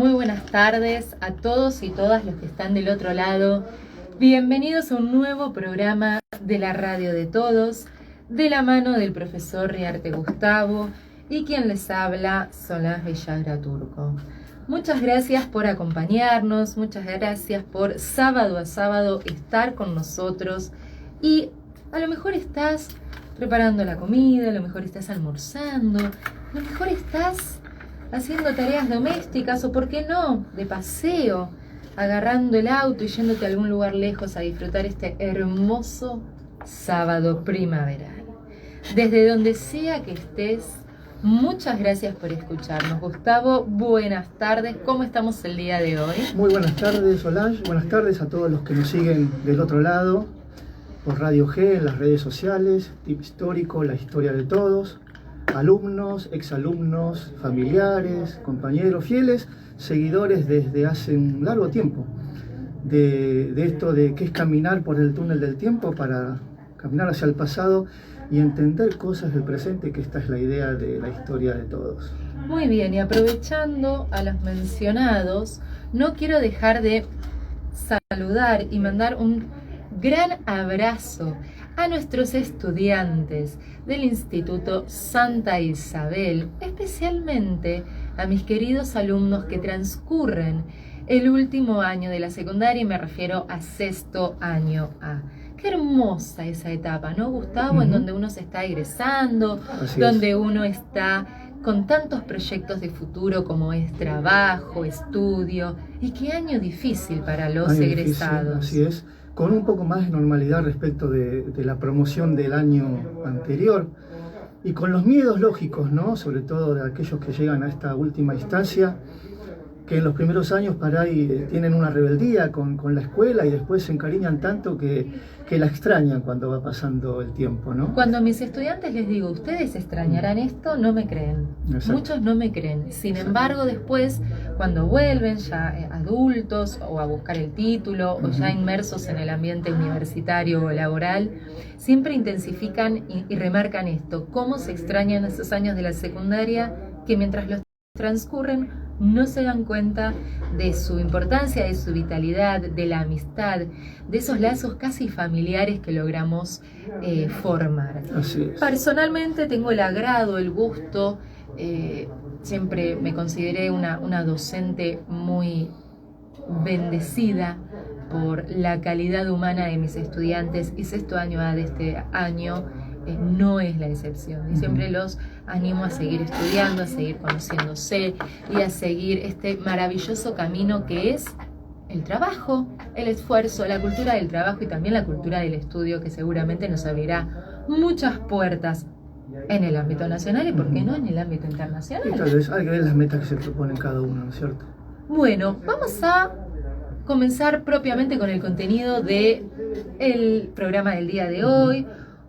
Muy buenas tardes a todos y todas los que están del otro lado. Bienvenidos a un nuevo programa de la Radio de Todos, de la mano del profesor Riarte Gustavo y quien les habla, Solange Villagra Turco. Muchas gracias por acompañarnos, muchas gracias por sábado a sábado estar con nosotros y a lo mejor estás preparando la comida, a lo mejor estás almorzando, a lo mejor estás haciendo tareas domésticas o, por qué no, de paseo, agarrando el auto y yéndote a algún lugar lejos a disfrutar este hermoso sábado primaveral. Desde donde sea que estés, muchas gracias por escucharnos. Gustavo, buenas tardes. ¿Cómo estamos el día de hoy? Muy buenas tardes, Solange. Buenas tardes a todos los que nos siguen del otro lado, por Radio G, en las redes sociales, Tip Histórico, la historia de todos, alumnos, exalumnos, familiares, compañeros, fieles, seguidores desde hace un largo tiempo de esto de qué es caminar por el túnel del tiempo para caminar hacia el pasado y entender cosas del presente, que esta es la idea de la historia de todos. Muy bien, y aprovechando a los mencionados, no quiero dejar de saludar y mandar un gran abrazo a nuestros estudiantes del Instituto Santa Isabel, especialmente a mis queridos alumnos que transcurren el último año de la secundaria, y me refiero a sexto año A. Qué hermosa esa etapa, ¿no, Gustavo? En donde uno se está egresando, donde uno está con tantos proyectos de futuro como es trabajo, estudio, y qué año difícil para los egresados. Así es, con un poco más de normalidad respecto de la promoción del año anterior y con los miedos lógicos, ¿no? Sobre todo de aquellos que llegan a esta última instancia, que en los primeros años para ahí tienen una rebeldía con la escuela y después se encariñan tanto que la extrañan cuando va pasando el tiempo, ¿no? Cuando a mis estudiantes les digo, ¿ustedes extrañarán esto? No me creen. Exacto. Muchos no me creen. Sin embargo, después, cuando vuelven ya adultos o a buscar el título o ya inmersos en el ambiente universitario o laboral, siempre intensifican y remarcan esto, cómo se extrañan esos años de la secundaria que mientras los transcurren no se dan cuenta de su importancia, de su vitalidad, de la amistad, de esos lazos casi familiares que logramos formar. Así es. Personalmente tengo el agrado, el gusto, siempre me consideré una docente muy bendecida por la calidad humana de mis estudiantes, y sexto año A de este año no es la excepción, y siempre los animo a seguir estudiando, a seguir conociéndose y a seguir este maravilloso camino que es el trabajo, el esfuerzo, la cultura del trabajo y también la cultura del estudio, que seguramente nos abrirá muchas puertas en el ámbito nacional y, ¿por qué no, en el ámbito internacional? Y tal vez hay que ver las metas que se proponen cada uno, ¿no es cierto? Bueno, vamos a comenzar propiamente con el contenido del programa del día de hoy.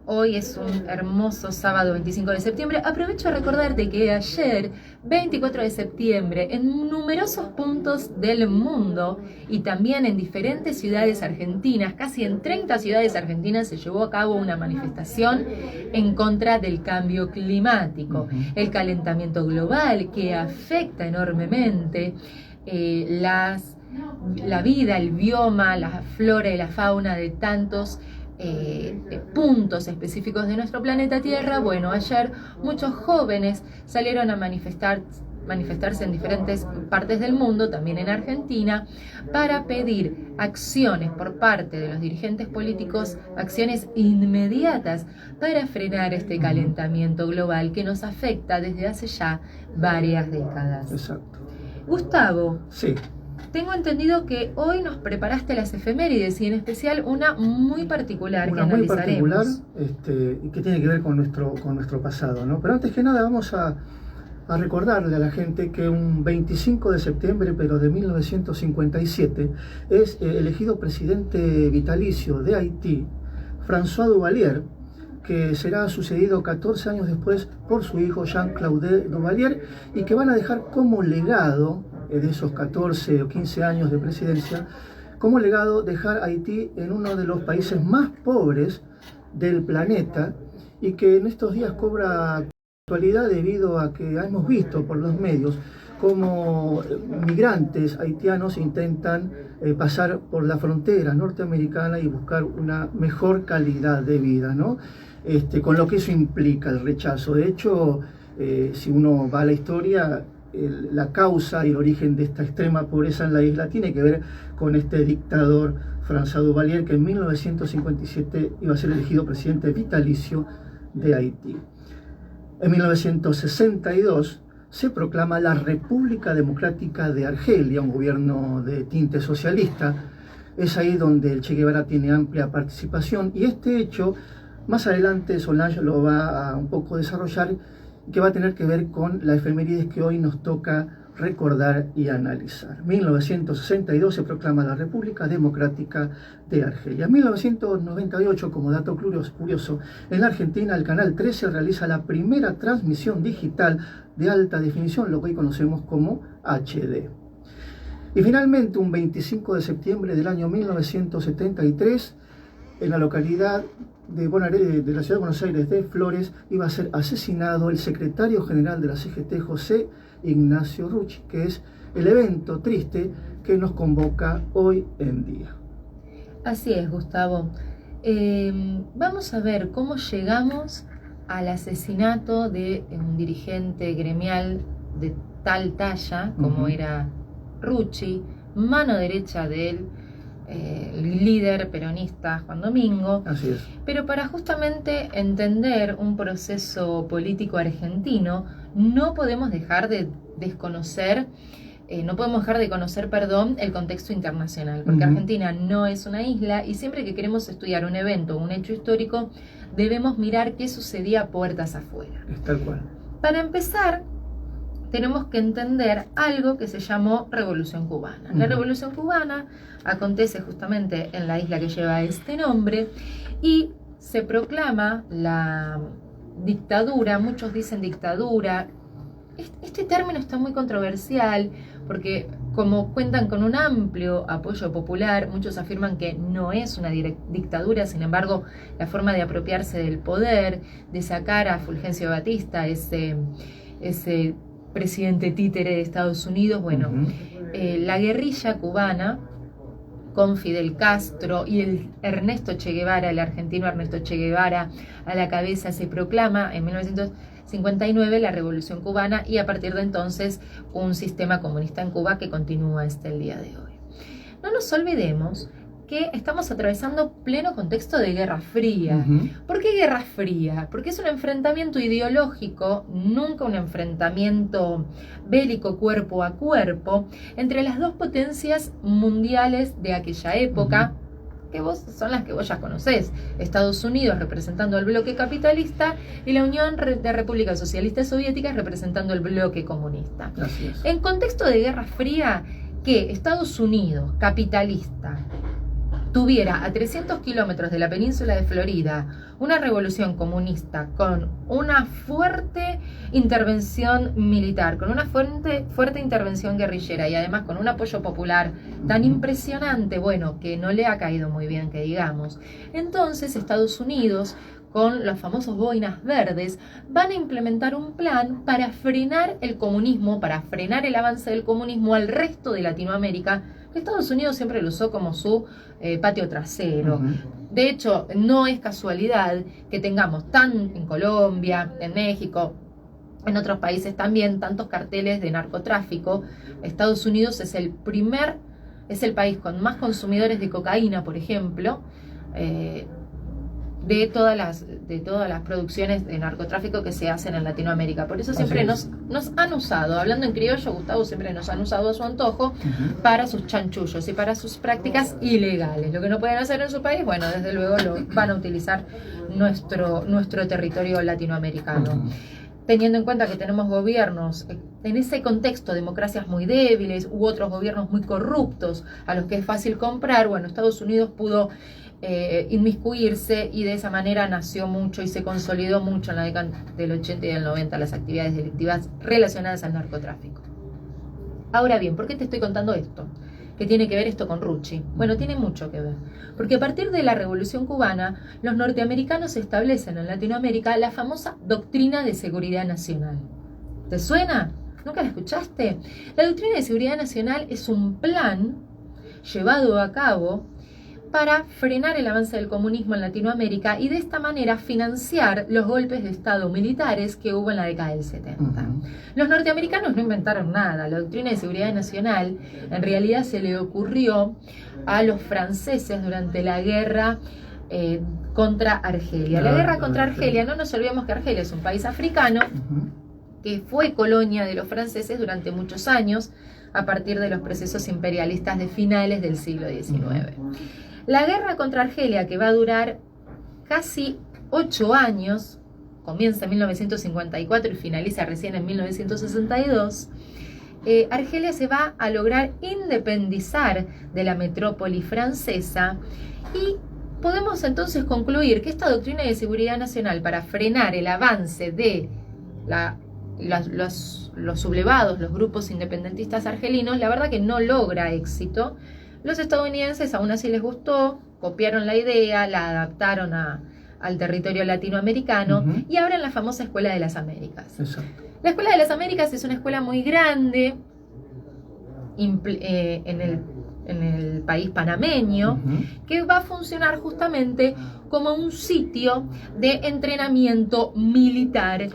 Hoy es un hermoso sábado 25 de septiembre. Aprovecho a recordarte que ayer, 24 de septiembre, en numerosos puntos del mundo y también en diferentes ciudades argentinas, casi en 30 ciudades argentinas, se llevó a cabo una manifestación en contra del cambio climático, el calentamiento global que afecta enormemente la vida, el bioma, la flora y la fauna de tantos puntos específicos de nuestro planeta Tierra. Bueno, ayer muchos jóvenes salieron a manifestarse en diferentes partes del mundo, también en Argentina, para pedir acciones por parte de los dirigentes políticos, acciones inmediatas para frenar este calentamiento global que nos afecta desde hace ya varias décadas. Exacto. Gustavo. Sí. Tengo entendido que hoy nos preparaste las efemérides y en especial una muy particular que analizaremos. Una muy particular y que tiene que ver con nuestro pasado, ¿no? Pero antes que nada vamos a recordarle a la gente que un 25 de septiembre, pero de 1957, es elegido presidente vitalicio de Haití, François Duvalier, que será sucedido 14 años después por su hijo Jean-Claude Duvalier, y que van a dejar como legado de esos 14 o 15 años de presidencia, como legado dejar Haití en uno de los países más pobres del planeta, y que en estos días cobra actualidad debido a que hemos visto por los medios cómo migrantes haitianos intentan pasar por la frontera norteamericana y buscar una mejor calidad de vida, ¿no? Con lo que eso implica el rechazo. De hecho, si uno va a la historia, la causa y el origen de esta extrema pobreza en la isla tiene que ver con este dictador François Duvalier, que en 1957 iba a ser elegido presidente vitalicio de Haití. En 1962 se proclama la República Democrática de Argelia, un gobierno de tinte socialista. Es ahí donde el Che Guevara tiene amplia participación, y este hecho, más adelante Solange lo va a un poco desarrollar, que va a tener que ver con la efemérides que hoy nos toca recordar y analizar. 1962 se proclama la República Democrática de Argelia. En 1998, como dato curioso, en la Argentina el Canal 13 realiza la primera transmisión digital de alta definición, lo que hoy conocemos como HD. Y finalmente, un 25 de septiembre del año 1973, en la localidad de la ciudad de Buenos Aires de Flores, iba a ser asesinado el secretario general de la CGT, José Ignacio Rucci, que es el evento triste que nos convoca hoy en día. Así es, Gustavo. Vamos a ver cómo llegamos al asesinato de un dirigente gremial de tal talla como era Rucci, mano derecha del líder peronista Juan Domingo. Así es. Pero para justamente entender un proceso político argentino, no podemos dejar de conocer el contexto internacional, porque Argentina no es una isla, y siempre que queremos estudiar un evento o un hecho histórico, debemos mirar qué sucedía puertas afuera. Es tal cual. Para empezar, tenemos que entender algo que se llamó Revolución Cubana. La Revolución Cubana acontece justamente en la isla que lleva este nombre y se proclama la dictadura. Muchos dicen dictadura. Este término está muy controversial porque, como cuentan con un amplio apoyo popular, muchos afirman que no es una dictadura. Sin embargo, la forma de apropiarse del poder, de sacar a Fulgencio Batista, ese presidente títere de Estados Unidos, la guerrilla cubana con Fidel Castro y el Ernesto Che Guevara, el argentino Ernesto Che Guevara a la cabeza, se proclama en 1959 la Revolución Cubana, y a partir de entonces un sistema comunista en Cuba que continúa hasta el día de hoy. No nos olvidemos que estamos atravesando pleno contexto de Guerra Fría. ¿Por qué Guerra Fría? Porque es un enfrentamiento ideológico, nunca un enfrentamiento bélico cuerpo a cuerpo, entre las dos potencias mundiales de aquella época, que son las que vos ya conocés: Estados Unidos representando el bloque capitalista y la Unión de Repúblicas Socialistas Soviéticas representando el bloque comunista. Así es. En contexto de Guerra Fría, que Estados Unidos, capitalista, tuviera a 300 kilómetros de la península de Florida una revolución comunista con una fuerte intervención militar, con una fuerte intervención guerrillera, y además con un apoyo popular tan impresionante, que no le ha caído muy bien, que digamos. Entonces Estados Unidos, con los famosos boinas verdes, van a implementar un plan para frenar el comunismo, para frenar el avance del comunismo al resto de Latinoamérica. Estados Unidos siempre lo usó como su patio trasero. De hecho, no es casualidad que tengamos en Colombia, en México, en otros países también, tantos carteles de narcotráfico. Estados Unidos es el país con más consumidores de cocaína, por ejemplo, de todas las producciones de narcotráfico que se hacen en Latinoamérica. Por eso siempre nos han usado, hablando en criollo, Gustavo, siempre nos han usado a su antojo para sus chanchullos y para sus prácticas ilegales. Lo que no pueden hacer en su país, desde luego lo van a utilizar nuestro territorio latinoamericano. Teniendo en cuenta que tenemos gobiernos, en ese contexto, democracias muy débiles u otros gobiernos muy corruptos a los que es fácil comprar, Estados Unidos pudo inmiscuirse, y de esa manera nació mucho y se consolidó mucho en la década del 80 y del 90 las actividades delictivas relacionadas al narcotráfico. Ahora bien, ¿por qué te estoy contando esto? ¿Qué tiene que ver esto con Rucci? Tiene mucho que ver, porque a partir de la Revolución Cubana, los norteamericanos establecen en Latinoamérica la famosa Doctrina de Seguridad Nacional. ¿Te suena? ¿Nunca la escuchaste? La doctrina de seguridad nacional es un plan llevado a cabo para frenar el avance del comunismo en Latinoamérica y de esta manera financiar los golpes de Estado militares que hubo en la década del 70. Los norteamericanos no inventaron nada. La doctrina de seguridad nacional en realidad se le ocurrió a los franceses durante la guerra contra Argelia. La guerra contra Argelia, no nos olvidemos que Argelia es un país africano que fue colonia de los franceses durante muchos años a partir de los procesos imperialistas de finales del siglo XIX. La guerra contra Argelia, que va a durar casi 8 años, comienza en 1954 y finaliza recién en 1962, Argelia se va a lograr independizar de la metrópoli francesa y podemos entonces concluir que esta doctrina de seguridad nacional para frenar el avance de los sublevados, los grupos independentistas argelinos, la verdad que no logra éxito. Los estadounidenses aún así les gustó, copiaron la idea, la adaptaron al territorio latinoamericano y abren la famosa Escuela de las Américas. Exacto. La Escuela de las Américas es una escuela muy grande en el país panameño, que va a funcionar justamente como un sitio de entrenamiento militar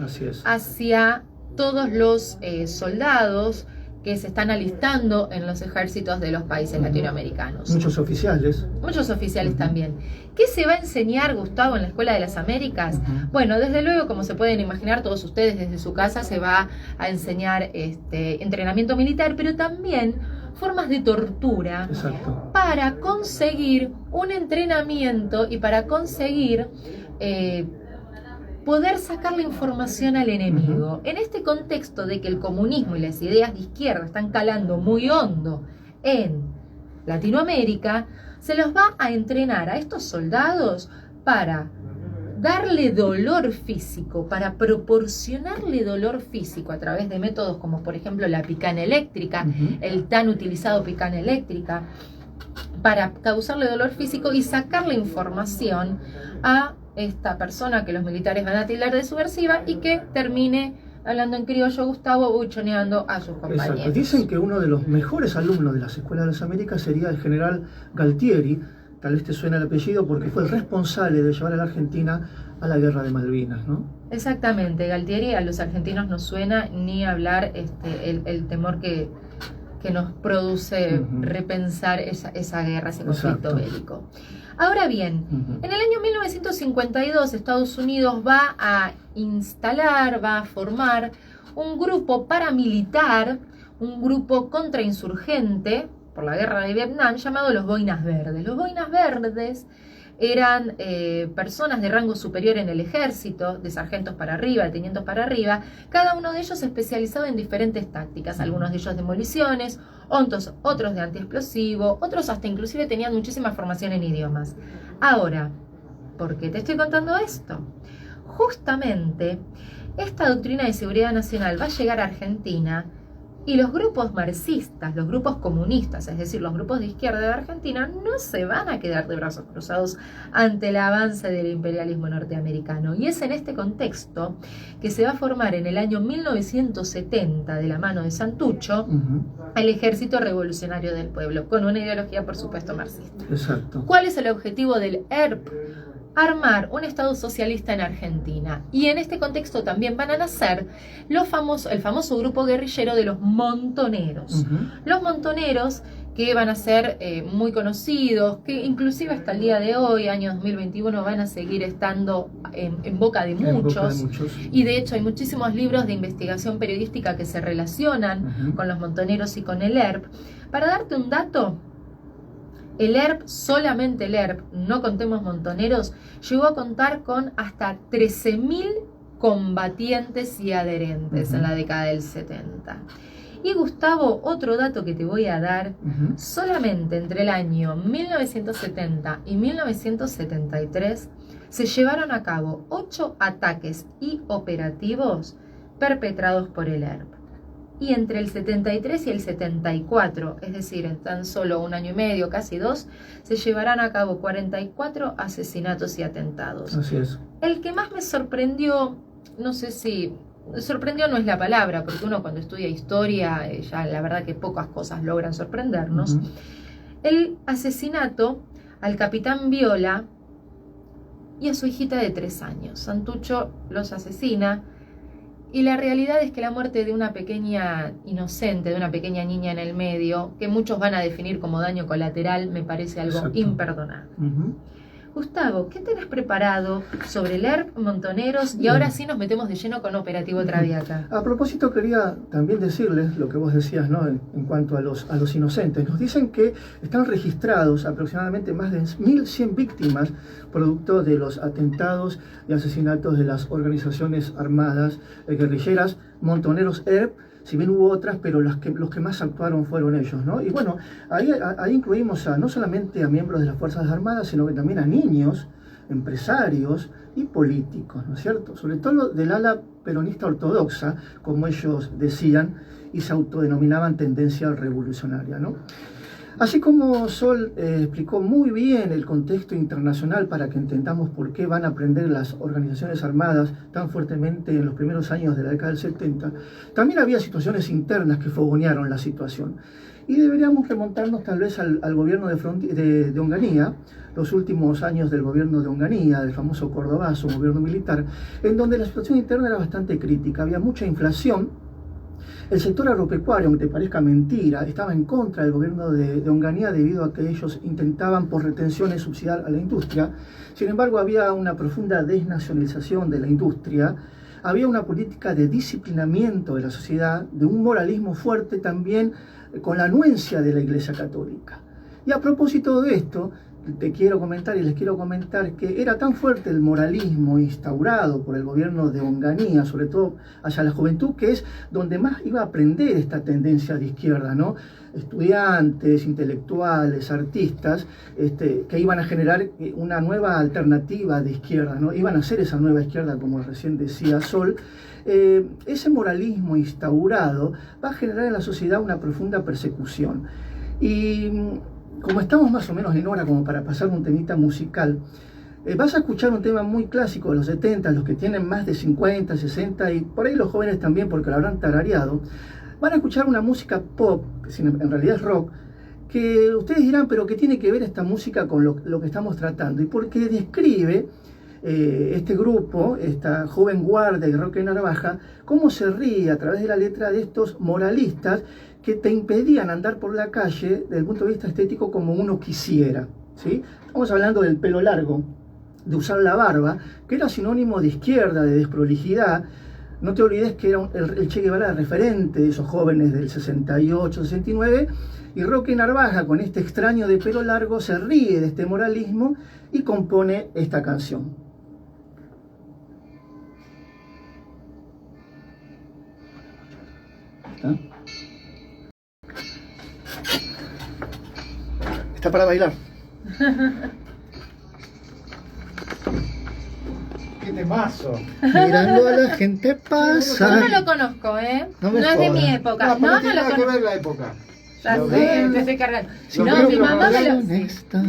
hacia todos los soldados que se están alistando en los ejércitos de los países latinoamericanos. Muchos oficiales. Muchos oficiales también. ¿Qué se va a enseñar, Gustavo, en la Escuela de las Américas? Bueno, desde luego, como se pueden imaginar todos ustedes desde su casa, se va a enseñar entrenamiento militar, pero también formas de tortura para conseguir un entrenamiento y para conseguir poder sacar la información al enemigo. En este contexto de que el comunismo y las ideas de izquierda están calando muy hondo en Latinoamérica, se los va a entrenar a estos soldados para darle dolor físico, para proporcionarle dolor físico a través de métodos como por ejemplo la picana eléctrica, el tan utilizado picana eléctrica, para causarle dolor físico y sacarle información a esta persona que los militares van a tildar de subversiva y que termine, hablando en criollo, Gustavo, buchoneando a sus compañeros. Exacto. Dicen que uno de los mejores alumnos de las Escuelas de las Américas sería el general Galtieri. Tal vez te suena el apellido porque fue el responsable de llevar a la Argentina a la guerra de Malvinas, ¿no? Exactamente, Galtieri a los argentinos nos suena ni hablar el temor que nos produce repensar esa guerra, ese conflicto bélico. Ahora bien, en el año 1952 Estados Unidos va a instalar, va a formar un grupo paramilitar, un grupo contrainsurgente por la guerra de Vietnam llamado los Boinas Verdes. Los Boinas Verdes eran personas de rango superior en el ejército, de sargentos para arriba, de tenientes para arriba, cada uno de ellos especializado en diferentes tácticas, algunos de ellos demoliciones, otros de antiexplosivo, otros hasta inclusive tenían muchísima formación en idiomas. Ahora, ¿por qué te estoy contando esto? Justamente, esta doctrina de seguridad nacional va a llegar a Argentina y los grupos marxistas, los grupos comunistas, es decir, los grupos de izquierda de Argentina, no se van a quedar de brazos cruzados ante el avance del imperialismo norteamericano. Y es en este contexto que se va a formar en el año 1970, de la mano de Santucho, el Ejército Revolucionario del Pueblo, con una ideología, por supuesto, marxista. Exacto. ¿Cuál es el objetivo del ERP? Armar un Estado socialista en Argentina. Y en este contexto también van a nacer el famoso grupo guerrillero de los montoneros. Los montoneros que van a ser muy conocidos, que inclusive hasta el día de hoy, año 2021, van a seguir estando en boca de muchos. Y de hecho hay muchísimos libros de investigación periodística que se relacionan con los montoneros y con el ERP. Para darte un dato, el ERP, solamente el ERP, no contemos montoneros, llegó a contar con hasta 13.000 combatientes y adherentes en la década del 70. Y Gustavo, otro dato que te voy a dar, solamente entre el año 1970 y 1973 se llevaron a cabo 8 ataques y operativos perpetrados por el ERP. Y entre el 73 y el 74, es decir, en tan solo un año y medio, casi 2, se llevarán a cabo 44 asesinatos y atentados. Así es. El que más me sorprendió, no sé si sorprendió no es la palabra, porque uno cuando estudia historia, ya la verdad que pocas cosas logran sorprendernos, el asesinato al capitán Viola y a su hijita de 3 años. Santucho los asesina, y la realidad es que la muerte de una pequeña inocente, de una pequeña niña en el medio, que muchos van a definir como daño colateral, me parece algo imperdonable. Gustavo, ¿qué tenés preparado sobre el ERP Montoneros? Y ahora sí nos metemos de lleno con Operativo Traviata. A propósito, quería también decirles lo que vos decías, ¿no? En cuanto a los inocentes. Nos dicen que están registrados aproximadamente más de 1.100 víctimas producto de los atentados y asesinatos de las organizaciones armadas guerrilleras Montoneros ERP. Si bien hubo otras, pero los que más actuaron fueron ellos, ¿no? Y bueno, ahí incluimos no solamente a miembros de las Fuerzas Armadas, sino que también a niños, empresarios y políticos, ¿no es cierto? Sobre todo del ala peronista ortodoxa, como ellos decían, y se autodenominaban tendencia revolucionaria, ¿no? Así como Sol explicó muy bien el contexto internacional para que entendamos por qué van a aprender las organizaciones armadas tan fuertemente en los primeros años de la década del 70, también había situaciones internas que fogonearon la situación. Y deberíamos remontarnos tal vez al gobierno de Onganía, los últimos años del gobierno de Onganía, del famoso Cordobazo, un gobierno militar, en donde la situación interna era bastante crítica, había mucha inflación. El sector agropecuario, aunque te parezca mentira, estaba en contra del gobierno de Onganía debido a que ellos intentaban por retenciones subsidiar a la industria. Sin embargo, había una profunda desnacionalización de la industria, había una política de disciplinamiento de la sociedad, de un moralismo fuerte también con la anuencia de la Iglesia Católica. Y a propósito de esto, te quiero comentar y les quiero comentar que era tan fuerte el moralismo instaurado por el gobierno de Onganía, sobre todo hacia la juventud, que es donde más iba a aprender esta tendencia de izquierda, ¿no? Estudiantes, intelectuales, artistas, que iban a generar una nueva alternativa de izquierda, ¿no? Iban a ser esa nueva izquierda, como recién decía Sol. Ese moralismo instaurado va a generar en la sociedad una profunda persecución. Y como estamos más o menos en hora como para pasar un temita musical, vas a escuchar un tema muy clásico de los 70, los que tienen más de 50, 60 y por ahí los jóvenes también porque lo habrán tarareado, van a escuchar una música pop, que en realidad es rock, que ustedes dirán, pero ¿qué tiene que ver esta música con lo que estamos tratando? Y porque describe este grupo, esta joven guardia de Roque Narvaja, cómo se ríe a través de la letra de estos moralistas que te impedían andar por la calle desde el punto de vista estético como uno quisiera, ¿sí? Estamos hablando del pelo largo, de usar la barba, que era sinónimo de izquierda, de desprolijidad. No te olvides que era el Che Guevara referente de esos jóvenes del 68, 69, y Roque Narvaja, con este extraño de pelo largo, se ríe de este moralismo y compone esta canción. ¿Ah? Está para bailar. ¡Qué temazo! Mirando a la gente pasa. Yo no lo conozco, ¿eh? No No, me es de jodas. mi época. No, pero No tiene lo nada que conozco. ver la época. Ya Lo sé, veo. te estoy cargando. Lo No, veo, mi pero mamá me lo... Honesta.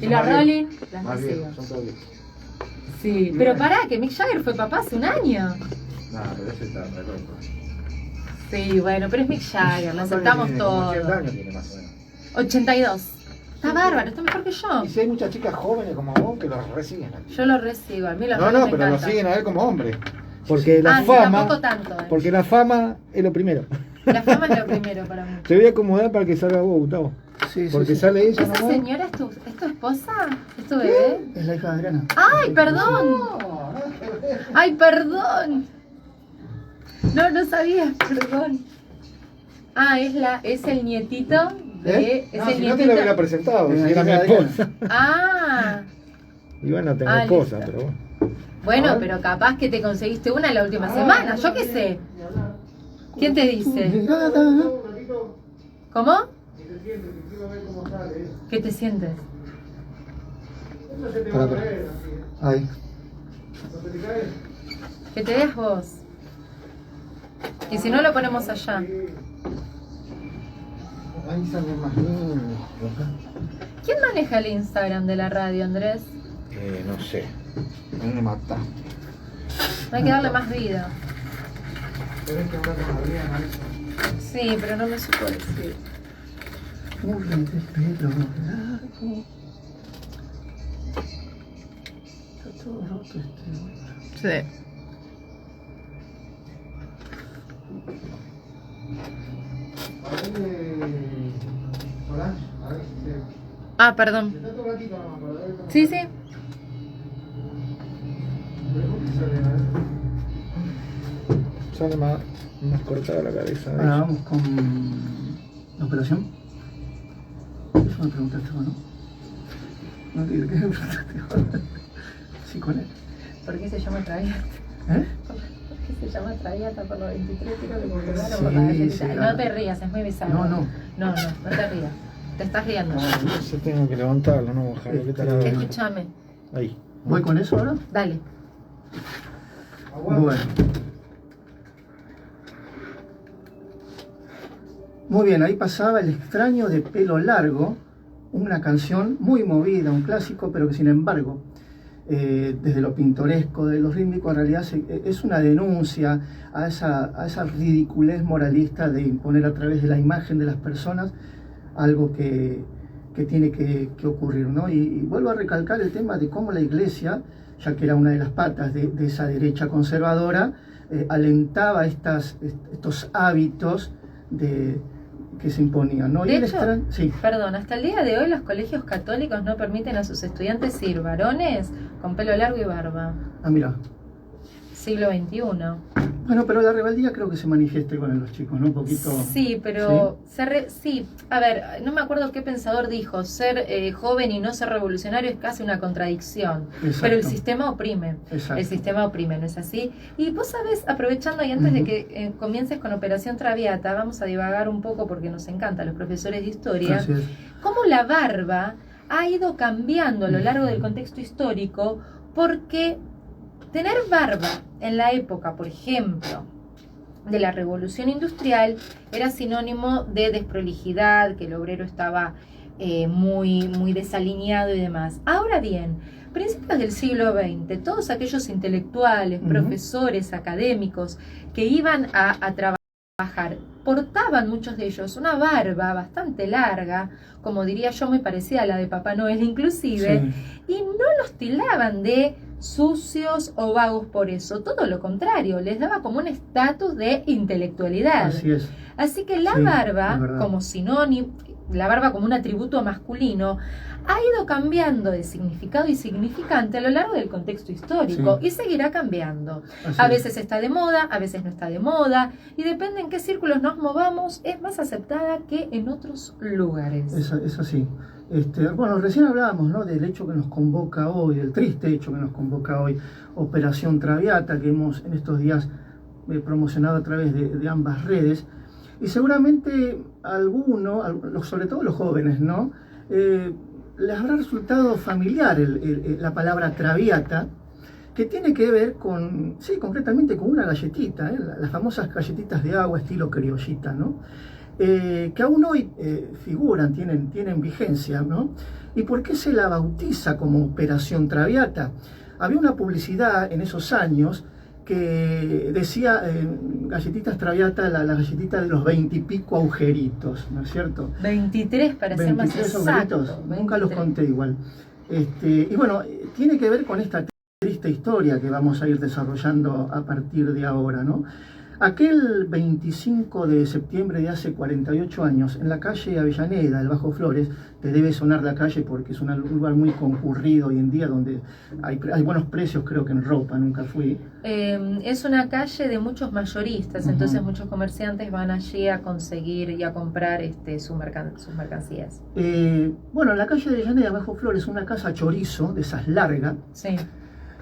Y los Rolling, las Más recibo. bien, son todos viejos. Sí, pero pará, que Mick Jagger fue papá hace un año. No, pero ese está re loco. Sí, bueno, pero es Mick Jagger, lo aceptamos Tiene como 80 todo. años tiene más o menos. 82. Está bárbaro, está mejor que yo. Y si hay muchas chicas jóvenes como vos que los resiguen. Yo lo recibo, a mí los No, Rolling no, me pero lo encantan. siguen a él como hombre. Porque la Ah, sí, fama, tampoco tanto, porque la fama es lo primero. La fama es lo primero para mí. Te voy a acomodar para que salga vos, Gustavo. Sí, Porque sí. sale ella ¿Esa nomás. señora es tu esposa? ¿Es tu bebé? Es la hija de Adriana. ¡Ay, perdón! ¡Ay, perdón! No, no sabía, perdón. Ah, es el nietito de... Es No, el si no te nietito... lo hubiera presentado, si era mi esposa. Ah, Iván no tengo Ah, esposa, listo. pero bueno. bueno, pero capaz que te conseguiste una la última semana, yo qué sé. ¿Quién te dice? Mirada. ¿Cómo? ¿Qué te sientes? Para. Ahí. Que te veas vos. Y si no, lo ponemos allá. Ahí sale más lindo. ¿Quién maneja el Instagram de la radio, Andrés? No sé. A mí me mata. Hay que darle más vida. Tenés que hablar con Adriana, eso. Sí, pero no me supo decir. Muy de pelo largo. Está todo roto Sí. Solange, a ver si se... Ah, perdón. Está todo ratito nomás, para ver cómo... Sí, sí. Pero ¿por qué sale? A ver. Sale más cortada la cabeza. Ahora vamos con la operación. Eso me preguntaste vos, ¿no? No, ¿qué me preguntaste vos? Sí, con él. ¿Por qué se llama Traviata? ¿Eh? ¿Por qué se llama Traviata por los 23 kilos que colgaron Sí, por la galletita? sí, No claro. te rías, es muy bizarro. No. No te rías. Te estás riendo. Yo tengo que levantarlo, no bajarlo. ¿Qué tal? Escúchame. Ahí. ¿Voy con eso ahora? Dale. Bueno. Muy bien, ahí pasaba El extraño de pelo largo, una canción muy movida, un clásico, pero que sin embargo, desde lo pintoresco, de lo rítmico, en realidad es una denuncia a esa ridiculez moralista de imponer a través de la imagen de las personas algo que tiene que ocurrir, ¿no? Y vuelvo a recalcar el tema de cómo la Iglesia, ya que era una de las patas de esa derecha conservadora, alentaba estos hábitos que se imponían, ¿no? De Y el hecho, sí. perdón, hasta el día de hoy los colegios católicos no permiten a sus estudiantes ir varones con pelo largo y barba. Ah, mira. Siglo XXI. Bueno, pero la rebeldía creo que se manifiesta con los chicos, ¿no? Un poquito... Sí, pero... Sí, a ver, no me acuerdo qué pensador dijo, ser joven y no ser revolucionario es casi una contradicción. Exacto. Pero el sistema oprime. Exacto. El sistema oprime, ¿no es así? Y vos sabés, aprovechando y antes de que comiences con Operación Traviata, vamos a divagar un poco porque nos encanta a los profesores de historia, Así es. cómo la barba ha ido cambiando a lo largo del contexto histórico, porque tener barba en la época, por ejemplo, de la Revolución Industrial, era sinónimo de desprolijidad, que el obrero estaba muy desalineado y demás. Ahora bien, principios del siglo XX, todos aquellos intelectuales, profesores, académicos que iban a trabajar, portaban muchos de ellos una barba bastante larga, como diría yo, muy parecida a la de Papá Noel inclusive, Sí. y no los tildaban de sucios o vagos por eso, todo lo contrario, les daba como un estatus de intelectualidad. Así es. Así que la Sí, es barba, verdad. como sinónimo, la barba como un atributo masculino, ha ido cambiando de significado y significante a lo largo del contexto histórico y seguirá cambiando. Así A es. veces está de moda, a veces no está de moda, y depende en qué círculos nos movamos, es más aceptada que en otros lugares. Es así. Bueno, recién hablábamos, ¿no?, del hecho que nos convoca hoy, del triste hecho que nos convoca hoy, Operación Traviata, que hemos en estos días promocionado a través de ambas redes. Y seguramente sobre todo los jóvenes, ¿no?, les habrá resultado familiar la palabra Traviata, que tiene que ver concretamente con una galletita, las famosas galletitas de agua estilo criollita, ¿no?, que aún hoy figuran, tienen vigencia, ¿no? ¿Y por qué se la bautiza como Operación Traviata? Había una publicidad en esos años que decía galletitas Traviata, la galletita de los 20 y pico agujeritos, ¿no es cierto? 23 para ser más 23 exacto. agujeritos, nunca los conté igual. Y bueno, tiene que ver con esta triste historia que vamos a ir desarrollando a partir de ahora, ¿no? Aquel 25 de septiembre de hace 48 años, en la calle Avellaneda, el Bajo Flores, te debe sonar la calle porque es un lugar muy concurrido hoy en día, donde hay buenos precios, creo que en ropa, nunca fui. Es una calle de muchos mayoristas, entonces muchos comerciantes van allí a conseguir y a comprar sus mercancías. Bueno, en la calle de Avellaneda, Bajo Flores, una casa chorizo, de esas largas, Sí.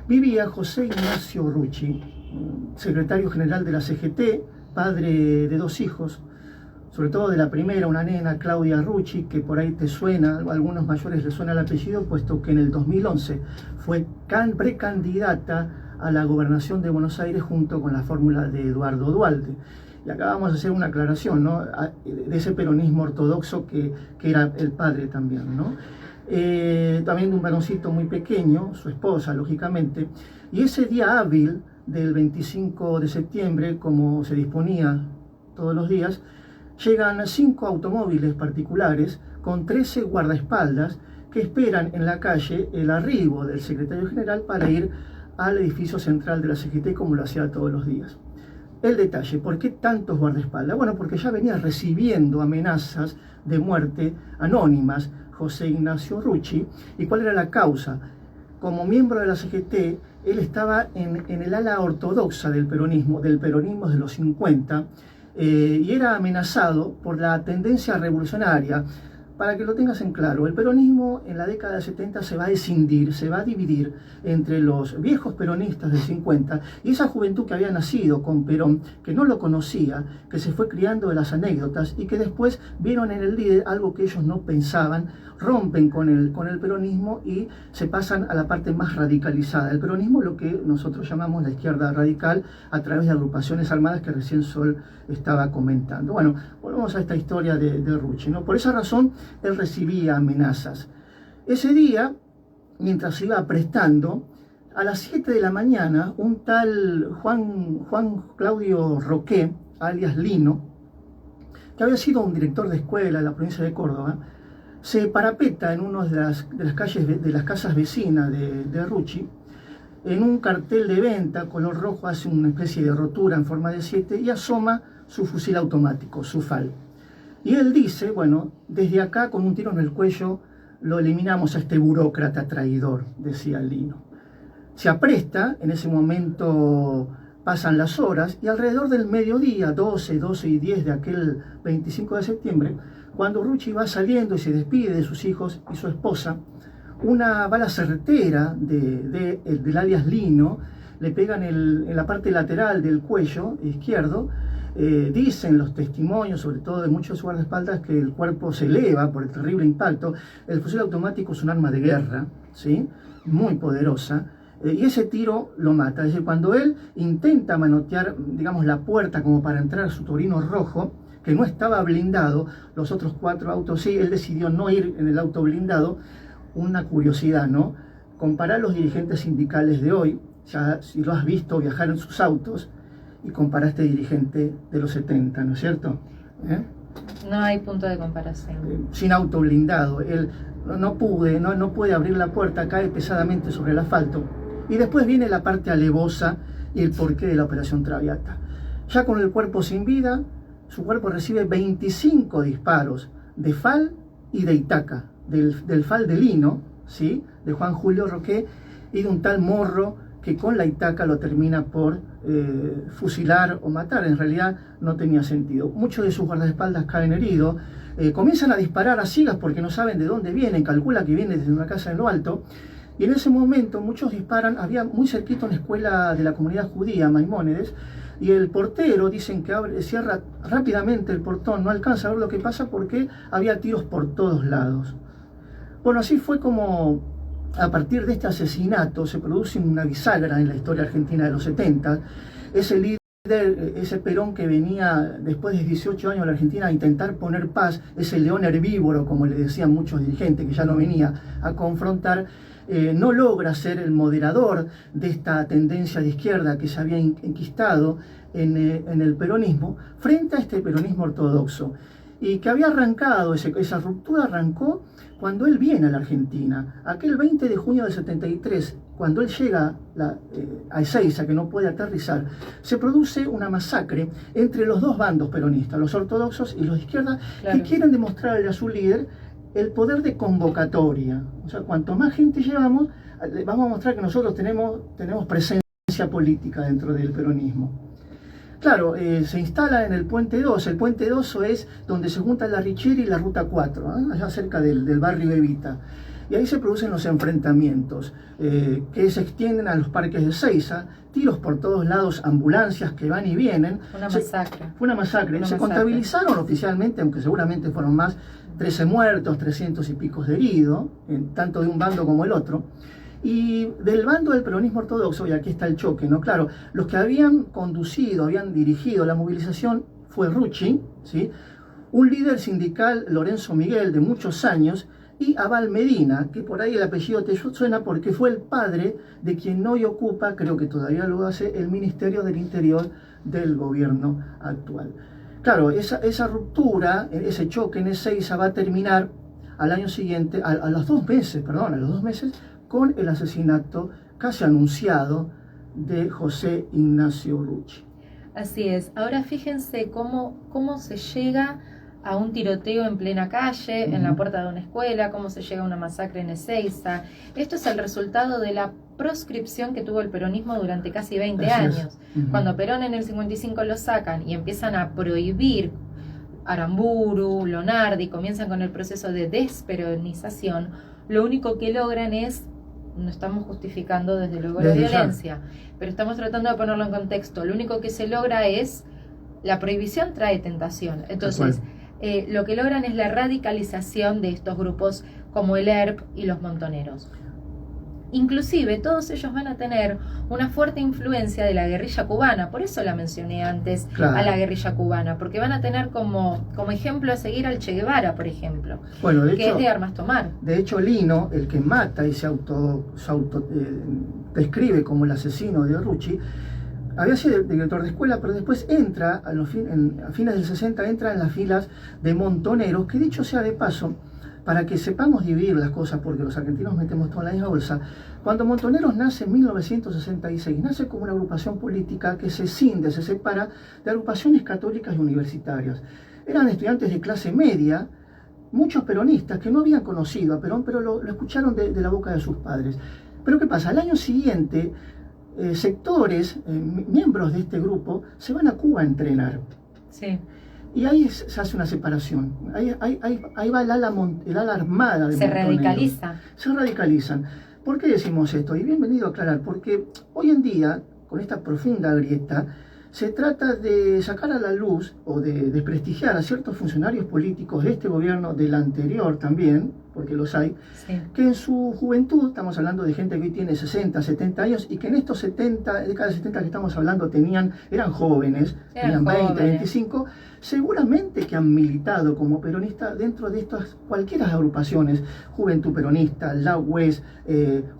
vivía José Ignacio Rucci, secretario general de la CGT, padre de 2 hijos, sobre todo de la primera, una nena, Claudia Rucci, que por ahí te suena, a algunos mayores les suena el apellido, puesto que en el 2011 fue precandidata a la gobernación de Buenos Aires junto con la fórmula de Eduardo Duhalde. Y acá vamos a hacer una aclaración, ¿no?, de ese peronismo ortodoxo que era el padre también, ¿no? También de un varoncito muy pequeño, su esposa, lógicamente, y ese día hábil del 25 de septiembre, como se disponía todos los días, llegan 5 automóviles particulares con 13 guardaespaldas que esperan en la calle el arribo del secretario general para ir al edificio central de la CGT como lo hacía todos los días. El detalle, ¿por qué tantos guardaespaldas? Bueno, porque ya venía recibiendo amenazas de muerte anónimas José Ignacio Rucci. ¿Y cuál era la causa? Como miembro de la CGT, él estaba en el ala ortodoxa del peronismo de los 50, y era amenazado por la tendencia revolucionaria. Para que lo tengas en claro, el peronismo en la década de 70 se va a escindir, se va a dividir entre los viejos peronistas del 50 y esa juventud que había nacido con Perón, que no lo conocía, que se fue criando de las anécdotas y que después vieron en el líder algo que ellos no pensaban, rompen con el peronismo y se pasan a la parte más radicalizada. El peronismo, lo que nosotros llamamos la izquierda radical, a través de agrupaciones armadas que recién Sol estaba comentando. Bueno, volvemos a esta historia de Rucci, ¿no? Por esa razón, él recibía amenazas. Ese día, mientras se iba prestando, a las 7 de la mañana, un tal Juan Claudio Roqué, alias Lino, que había sido un director de escuela en la provincia de Córdoba, se parapeta en una de las calles de las casas vecinas de Rucci, en un cartel de venta color rojo, hace una especie de rotura en forma de 7 y asoma su fusil automático, su FAL. Y él dice, bueno, desde acá con un tiro en el cuello lo eliminamos a este burócrata traidor, decía Lino. Se apresta, en ese momento pasan las horas y alrededor del mediodía, 12 y 10 de aquel 25 de septiembre, cuando Rucci va saliendo y se despide de sus hijos y su esposa, una bala certera del alias Lino le pega en la parte lateral del cuello izquierdo. Dicen los testimonios, sobre todo de muchos guardaespaldas, que el cuerpo se eleva por el terrible impacto. El fusil automático es un arma de guerra, ¿sí? Muy poderosa, y ese tiro lo mata. Es decir, cuando él intenta manotear, digamos, la puerta como para entrar a su Torino rojo, que no estaba blindado, los otros 4 autos sí, él decidió no ir en el auto blindado. Una curiosidad, ¿no? Comparar los dirigentes sindicales de hoy, ya si lo has visto viajar en sus autos, y comparar a este dirigente de los 70, ¿no es cierto? No hay punto de comparación. Sin auto blindado, él no puede abrir la puerta, cae pesadamente sobre el asfalto. Y después viene la parte alevosa y el porqué de la operación Traviata. Ya con el cuerpo sin vida, su cuerpo recibe 25 disparos de FAL y de Itaca, del FAL de Lino, ¿sí? De Juan Julio Roqué, y de un tal Morro que con la Itaca lo termina por fusilar o matar. En realidad no tenía sentido. Muchos de sus guardaespaldas caen heridos, comienzan a disparar a ciegas porque no saben de dónde vienen, calcula que viene desde una casa en lo alto, y en ese momento muchos disparan. Había muy cerquita una escuela de la comunidad judía, Maimónides, y el portero, dicen que cierra rápidamente el portón, no alcanza a ver lo que pasa porque había tiros por todos lados. Bueno, así fue como a partir de este asesinato se produce una bisagra en la historia argentina de los 70. Ese líder, ese Perón que venía después de 18 años a la Argentina a intentar poner paz, ese león herbívoro, como le decían muchos dirigentes, que ya no venía a confrontar, no logra ser el moderador de esta tendencia de izquierda que se había enquistado en el peronismo, frente a este peronismo ortodoxo, y que había arrancado, esa ruptura arrancó cuando él viene a la Argentina. Aquel 20 de junio del 73, cuando él llega a Ezeiza, que no puede aterrizar, se produce una masacre entre los dos bandos peronistas, los ortodoxos y los de izquierda, claro, que quieren demostrarle a su líder el poder de convocatoria. O sea, cuanto más gente llevamos, vamos a mostrar que nosotros tenemos presencia política dentro del peronismo. Claro, se instala en el Puente 2. El Puente 2 es donde se junta la Richieri y la Ruta 4, allá cerca del barrio Evita. Y ahí se producen los enfrentamientos que se extienden a los parques de Ezeiza, tiros por todos lados, ambulancias que van y vienen. Una masacre. Fue una masacre. Se contabilizaron oficialmente, aunque seguramente fueron más, 13 muertos, 300 y pico de heridos, tanto de un bando como el otro. Y del bando del peronismo ortodoxo, y aquí está el choque, ¿no? Claro, los que habían conducido, habían dirigido la movilización fue Rucci, ¿sí? Un líder sindical, Lorenzo Miguel, de muchos años, y Abal Medina, que por ahí el apellido te suena porque fue el padre de quien hoy ocupa, creo que todavía lo hace, el Ministerio del Interior del gobierno actual. Claro, esa ruptura, ese choque en Ezeiza va a terminar al año siguiente, a los 2 meses, con el asesinato casi anunciado de José Ignacio Rucci. Así es. Ahora fíjense cómo se llega a un tiroteo en plena calle, en la puerta de una escuela, cómo se llega a una masacre en Ezeiza. Esto es el resultado de la proscripción que tuvo el peronismo durante casi 20 años. Cuando Perón en el 55 lo sacan y empiezan a prohibir Aramburu, Lonardi, comienzan con el proceso de desperonización, lo único que logran es, no estamos justificando desde luego la violencia, pero estamos tratando de ponerlo en contexto, lo único que se logra es, la prohibición trae tentación, entonces lo que logran es la radicalización de estos grupos como el ERP y los montoneros. Inclusive todos ellos van a tener una fuerte influencia de la guerrilla cubana, por eso la mencioné antes, a la guerrilla cubana, porque van a tener como ejemplo a seguir al Che Guevara, por ejemplo, bueno, que es de armas tomar. De hecho, Lino, el que mata y se auto describe como el asesino de Rucci, había sido director de escuela, pero después entra, a fines del 60, entra en las filas de montoneros, que dicho sea de paso, para que sepamos dividir las cosas, porque los argentinos metemos todo en la misma bolsa. Cuando Montoneros nace en 1966, nace como una agrupación política que se separa de agrupaciones católicas y universitarias. Eran estudiantes de clase media, muchos peronistas que no habían conocido a Perón, pero lo escucharon de la boca de sus padres. Pero ¿qué pasa? Al año siguiente, sectores, miembros de este grupo, se van a Cuba a entrenar. Sí. Y ahí se hace una separación. Ahí va el ala armada de Montoneros. Se radicalizan. ¿Por qué decimos esto? Y bienvenido a aclarar, porque hoy en día, con esta profunda grieta, se trata de sacar a la luz o de desprestigiar a ciertos funcionarios políticos de este gobierno, del anterior también, porque los hay, que en su juventud, estamos hablando de gente que hoy tiene 60, 70 años, y que en estos décadas 70 que estamos hablando eran jóvenes, tenían 20, 25, seguramente que han militado como peronistas dentro de estas cualquiera agrupaciones, Juventud Peronista, la UES,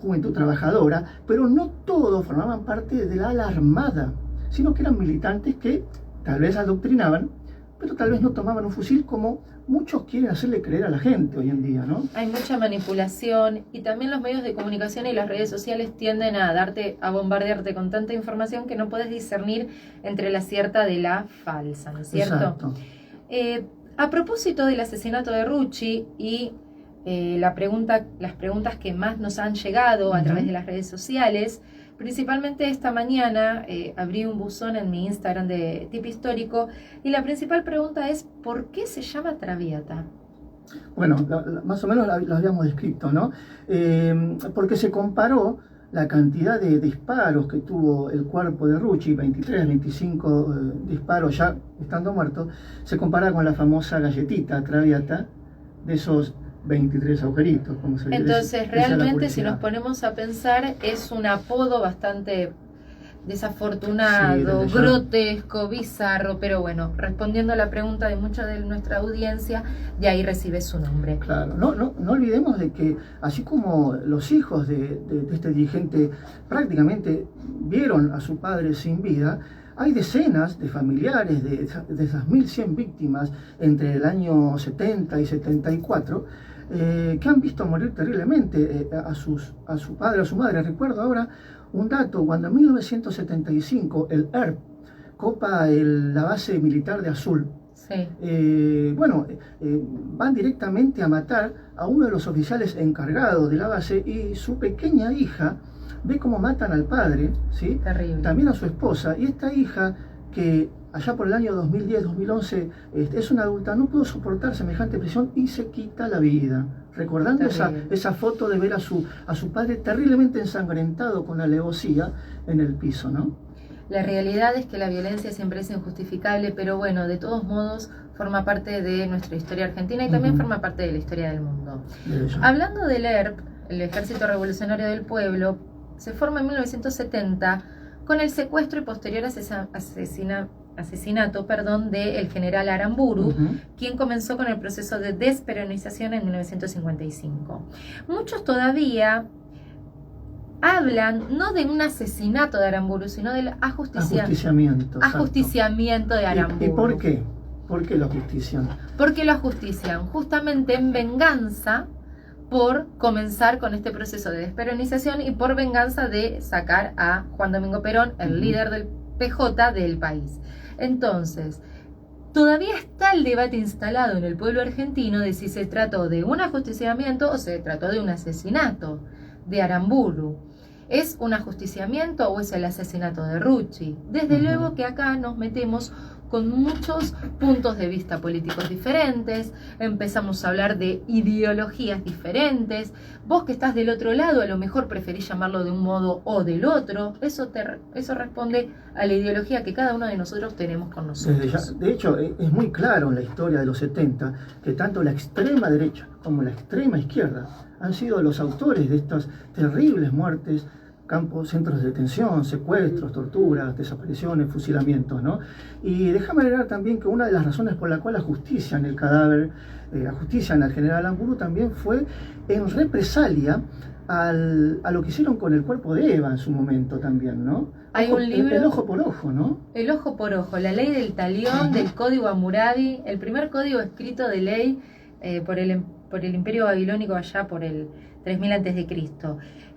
Juventud Trabajadora, pero no todos formaban parte de la ala armada, sino que eran militantes que tal vez adoctrinaban, pero tal vez no tomaban un fusil como muchos quieren hacerle creer a la gente hoy en día, ¿no? Hay mucha manipulación y también los medios de comunicación y las redes sociales tienden a bombardearte con tanta información que no puedes discernir entre la cierta de la falsa, ¿no es cierto? Exacto. A propósito del asesinato de Rucci y las preguntas que más nos han llegado a través de las redes sociales, principalmente esta mañana abrí un buzón en mi Instagram de Tip Histórico y la principal pregunta es ¿por qué se llama Traviata? Bueno, más o menos lo habíamos descrito, ¿no? Porque se comparó la cantidad de disparos que tuvo el cuerpo de Rucci, 23, 25 disparos ya estando muerto, se compara con la famosa galletita Traviata de esos 23 agujeritos, como se dice. Entonces, realmente, si nos ponemos a pensar, es un apodo bastante desafortunado, grotesco, bizarro, pero bueno, respondiendo a la pregunta de mucha de nuestra audiencia, de ahí recibe su nombre. Claro, no olvidemos de que así como los hijos de este dirigente prácticamente vieron a su padre sin vida, hay decenas de familiares de esas 1.100 víctimas entre el año 70 y 74 que han visto morir terriblemente a su padre, a su madre. Recuerdo ahora un dato, cuando en 1975 el ERP copa la base militar de Azul, van directamente a matar a uno de los oficiales encargados de la base y su pequeña hija ve cómo matan al padre, ¿sí? Terrible. También a su esposa, y esta hija que allá por el año 2010-2011 es una adulta, no pudo soportar semejante presión y se quita la vida, recordando esa foto de ver a su padre terriblemente ensangrentado con alevosía en el piso, ¿no? La realidad es que la violencia siempre es injustificable, pero bueno, de todos modos forma parte de nuestra historia argentina y también forma parte de la historia del mundo. Hablando del ERP, el Ejército Revolucionario del Pueblo, se forma en 1970 con el secuestro y posterior asesinato, perdón, del general Aramburu, Ujú. quien comenzó con el proceso de desperonización en 1955. Muchos todavía hablan no de un asesinato de Aramburu, sino del Ajusticiamiento. exacto. ajusticiamiento de Aramburu. ¿Y por qué? ¿Por qué lo justician? ¿Por qué lo ajustician? Justamente en venganza por comenzar con este proceso de desperonización y por venganza de sacar a Juan Domingo Perón, el Ujú. líder del PJ, del país. Entonces, todavía está el debate instalado en el pueblo argentino de si se trató de un ajusticiamiento o se trató de un asesinato de Aramburu. ¿Es un ajusticiamiento o es el asesinato de Rucci? Desde Ujú. luego que acá nos metemos con muchos puntos de vista políticos diferentes, empezamos a hablar de ideologías diferentes. Vos que estás del otro lado a lo mejor preferís llamarlo de un modo o del otro. Eso responde a la ideología que cada uno de nosotros tenemos con Desde ya- nosotros. de hecho, es muy claro en la historia de los 70 que tanto la extrema derecha como la extrema izquierda han sido los autores de estas terribles muertes, campos, centros de detención, secuestros, torturas, desapariciones, fusilamientos, ¿no? Y déjame agregar también que una de las razones por la cual ajustician el cadáver, ajustician al general Aramburu también fue en represalia a lo que hicieron con el cuerpo de Eva en su momento también, ¿no? Hay un libro- El ojo por ojo, ¿no? El ojo por ojo, la ley del talión, del código Hammurabi, el primer código escrito de ley por el Imperio Babilónico allá por el 3000 a.C.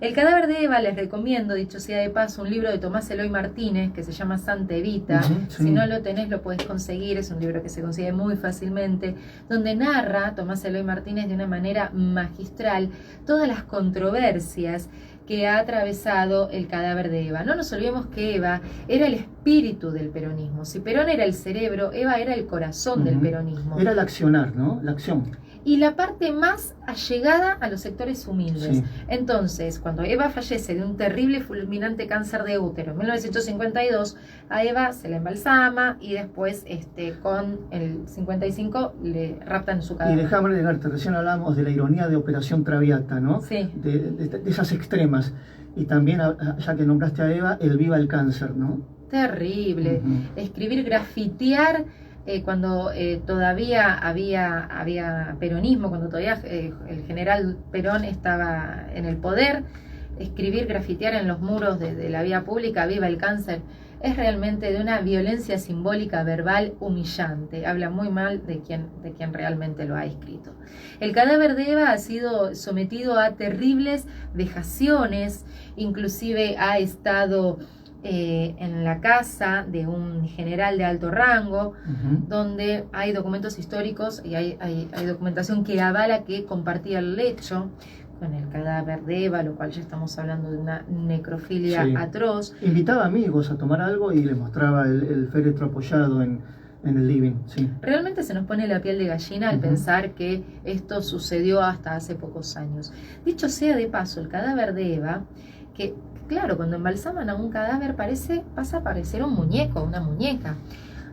El cadáver de Eva, les recomiendo, dicho sea de paso, un libro de Tomás Eloy Martínez que se llama Santa Evita. Ujú, sí. Si no lo tenés, lo podés conseguir, es un libro que se consigue muy fácilmente, donde narra Tomás Eloy Martínez de una manera magistral todas las controversias que ha atravesado el cadáver de Eva. No nos olvidemos que Eva era el espíritu del peronismo. Si Perón era el cerebro, Eva era el corazón del Ujú. peronismo. Era el accionar, ¿no? La acción. Y la parte más allegada a los sectores humildes. Sí. Entonces, cuando Eva fallece de un terrible fulminante cáncer de útero en 1952, a Eva se la embalsama y después con el 55 le raptan su Y cadáver. déjame agregarte, recién hablamos de la ironía de Operación Traviata, ¿no? Sí. De esas extremas. Y también, ya que nombraste a Eva, el viva el cáncer, ¿no? Terrible. Ujú. Escribir, grafitear, cuando todavía había peronismo, cuando todavía el general Perón estaba en el poder, escribir, grafitear en los muros de la vía pública, viva el cáncer, es realmente de una violencia simbólica verbal humillante. Habla muy mal de quien realmente lo ha escrito. El cadáver de Eva ha sido sometido a terribles vejaciones, inclusive ha estado en la casa de un general de alto rango, Ujú. donde hay documentos históricos y hay documentación que avala que compartía el lecho con el cadáver de Eva, lo cual ya estamos hablando de una necrofilia Sí. atroz. Invitaba amigos a tomar algo y les mostraba el féretro apoyado en el living, sí. Realmente se nos pone la piel de gallina al Ujú. pensar que esto sucedió hasta hace pocos años. Dicho sea de paso, el cadáver de Eva, que claro, cuando embalsaman a un cadáver pasa a parecer un muñeco, una muñeca.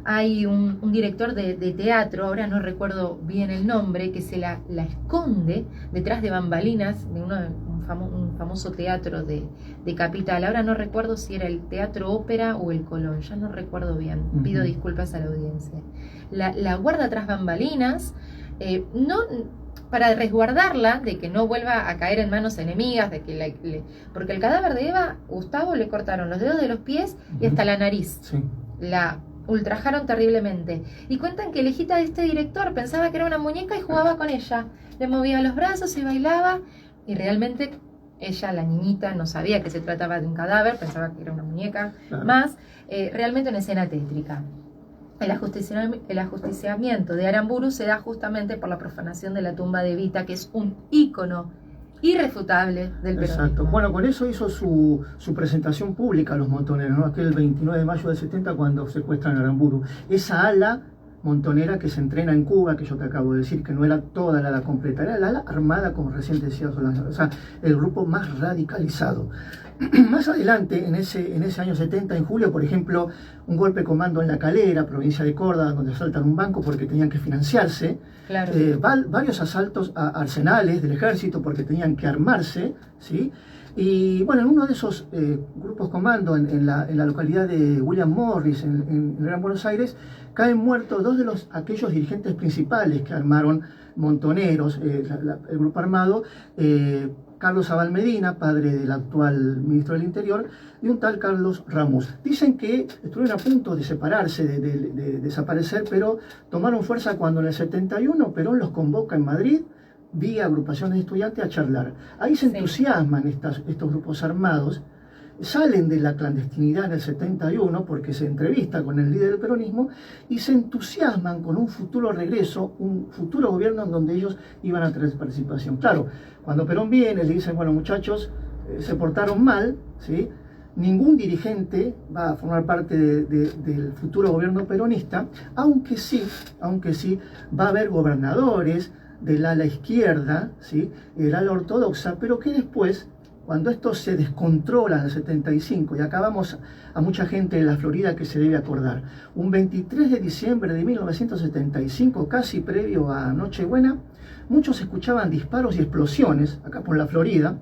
Hay un director de teatro, ahora no recuerdo bien el nombre, que se la esconde detrás de bambalinas de un famoso teatro de Capital. Ahora no recuerdo si era el Teatro Ópera o el Colón, ya no recuerdo bien. Ujú. Pido disculpas a la audiencia. La guarda tras bambalinas, no para resguardarla de que no vuelva a caer en manos enemigas, porque el cadáver de Eva, Gustavo, le cortaron los dedos de los pies y hasta la nariz. Sí. La ultrajaron terriblemente. Y cuentan que la hijita de este director pensaba que era una muñeca y jugaba con ella. Le movía los brazos y bailaba. Y realmente ella, la niñita, no sabía que se trataba de un cadáver, pensaba que era una muñeca Claro. más. Realmente una escena tétrica. El ajusticiamiento de Aramburu se da justamente por la profanación de la tumba de Evita, que es un ícono irrefutable del peronismo. Exacto. Bueno, con eso hizo su presentación pública a los montoneros, ¿no? Aquel 29 de mayo del 70 cuando secuestran a Aramburu. Esa ala montonera que se entrena en Cuba, que yo te acabo de decir, que no era toda la ala completa, era la ala armada, como recién decía Solange, o sea, el grupo más radicalizado. Más adelante, en ese año 70, en julio, por ejemplo, un golpe de comando en La Calera, provincia de Córdoba, donde asaltan un banco porque tenían que financiarse. Claro. Varios asaltos a arsenales del ejército porque tenían que armarse, ¿sí? Y bueno, en uno de esos grupos comando en la localidad de William Morris, en el Gran Buenos Aires, caen muertos dos de aquellos dirigentes principales que armaron Montoneros, el grupo armado, Carlos Abal Medina, padre del actual ministro del Interior, y un tal Carlos Ramos. Dicen que estuvieron a punto de separarse, de desaparecer, pero tomaron fuerza cuando en el 71 Perón los convoca en Madrid, vía agrupaciones de estudiantes, a charlar. Ahí se entusiasman estos grupos armados, salen de la clandestinidad en el 71 porque se entrevista con el líder del peronismo y se entusiasman con un futuro regreso, un futuro gobierno en donde ellos iban a tener participación. Claro, cuando Perón viene le dicen, bueno muchachos, se portaron mal, ¿sí? Ningún dirigente va a formar parte del futuro gobierno peronista, aunque sí va a haber gobernadores del ala izquierda, ¿sí? El ala ortodoxa, pero que después, cuando esto se descontrola en el 75, y acá vamos a mucha gente de la Florida que se debe acordar, un 23 de diciembre de 1975, casi previo a Nochebuena, muchos escuchaban disparos y explosiones acá por la Florida,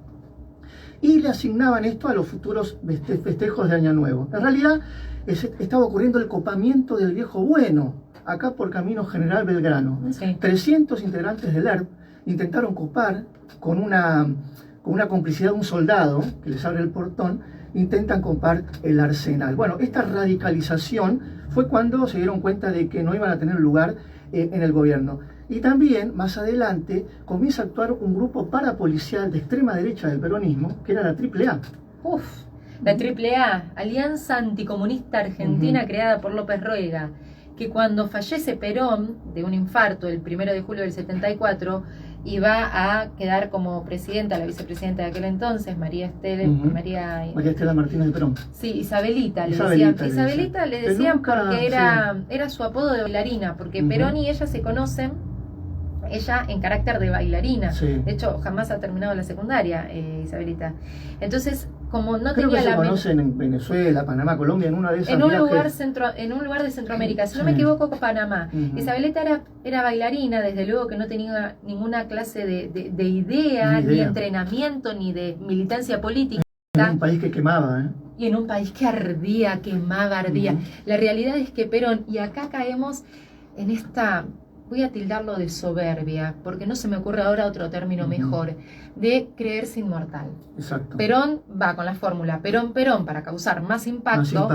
y le asignaban esto a los futuros festejos de Año Nuevo. En realidad estaba ocurriendo el copamiento del Viejo Bueno, acá por Camino General Belgrano. Sí. 300 integrantes del ERP intentaron copar con una complicidad de un soldado que les abre el portón, intentan copar el arsenal. Bueno, esta radicalización fue cuando se dieron cuenta de que no iban a tener lugar en el gobierno. Y también, más adelante, comienza a actuar un grupo parapolicial de extrema derecha del peronismo, que era la AAA. Uf, la AAA, Alianza Anticomunista Argentina, creada por López Ruega, que cuando fallece Perón de un infarto el 1 de julio del 74, iba a quedar como presidenta, la vicepresidenta de aquel entonces, María Estela Martínez de Perón. Sí, Isabelita, Isabelita le decían nunca, porque era su apodo de bailarina, porque Perón y ella se conocen, ella en carácter de bailarina. Sí. De hecho, jamás ha terminado la secundaria, Isabelita. Entonces, como no Creo tenía que se la conocen en Venezuela, Panamá, Colombia, en una de esas en un viajes. lugar de Centroamérica, si no me equivoco, Panamá. Isabelita era bailarina, desde luego que no tenía ninguna clase de idea, ni entrenamiento, ni de militancia política. En un país que quemaba, ¿eh? Y en un país que ardía, quemaba, ardía. La realidad es que Perón, y acá caemos en esta, voy a tildarlo de soberbia, porque no se me ocurre ahora otro término mejor, de creerse inmortal. Exacto. Perón va con la fórmula Perón, para causar más impacto.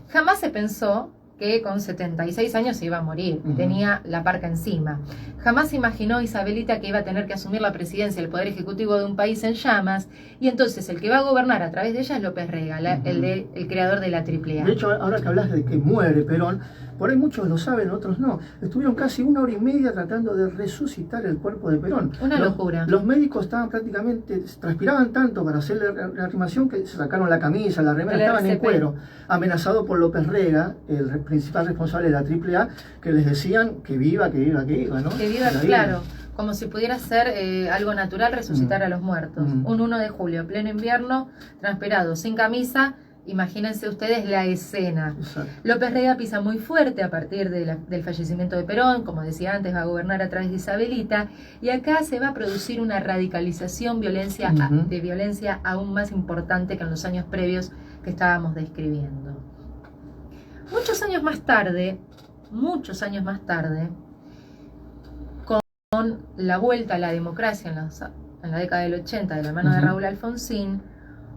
Jamás se pensó que con 76 años se iba a morir, tenía la parca encima. Jamás imaginó Isabelita que iba a tener que asumir la presidencia, el poder ejecutivo de un país en llamas, y entonces el que va a gobernar a través de ella es López Rega, el creador de la AAA. De hecho, ahora que hablas de que muere Perón, por ahí muchos lo saben, otros no. Estuvieron casi 1 hora y media tratando de resucitar el cuerpo de Perón. Una locura. Los médicos estaban prácticamente, transpiraban tanto para hacer la reanimación que se sacaron la camisa, la remera, estaban en cuero, amenazados por López Rega, el principal responsable de la AAA, que les decían que viva, ¿no? Que viva, claro. Como si pudiera ser algo natural resucitar a los muertos. Un 1 de julio, pleno invierno, transpirado, sin camisa. Imagínense ustedes la escena. Exacto. López Rega pisa muy fuerte a partir del fallecimiento de Perón, como decía antes, va a gobernar a través de Isabelita, y acá se va a producir una radicalización de violencia aún más importante que en los años previos que estábamos describiendo. Muchos años más tarde, con la vuelta a la democracia en la década del 80 de la mano de Raúl Alfonsín,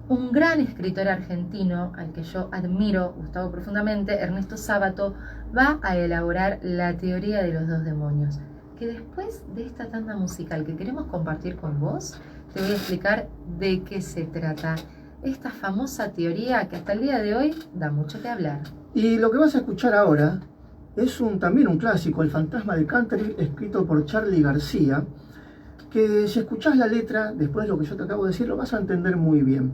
un gran escritor argentino, al que yo admiro, Gustavo, profundamente, Ernesto Sábato, va a elaborar la teoría de los 2 demonios, que después de esta tanda musical que queremos compartir con vos, te voy a explicar de qué se trata. Esta famosa teoría que hasta el día de hoy da mucho que hablar. Y lo que vas a escuchar ahora es también un clásico, El fantasma de Canterville, escrito por Charly García, que si escuchás la letra, después de lo que yo te acabo de decir, lo vas a entender muy bien.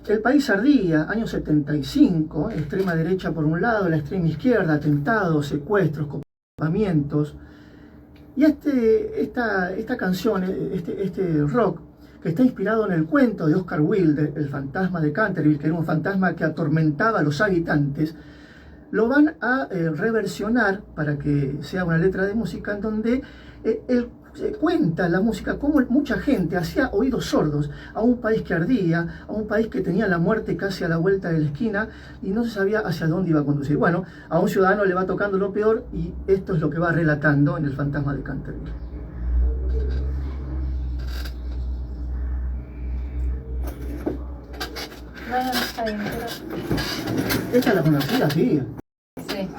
El país ardía, año 75, extrema derecha por un lado, la extrema izquierda, atentados, secuestros, copamientos. Y esta canción, este rock, que está inspirado en el cuento de Oscar Wilde, El fantasma de Canterville, que era un fantasma que atormentaba a los habitantes, lo van a reversionar para que sea una letra de música en donde el cuenta la música cómo mucha gente hacía oídos sordos a un país que ardía, a un país que tenía la muerte casi a la vuelta de la esquina y no se sabía hacia dónde iba a conducir. Bueno, a un ciudadano le va tocando lo peor y esto es lo que va relatando en El fantasma de Canterville. No, está bien, pero... ¿Esta la conocía? Sí. Sí.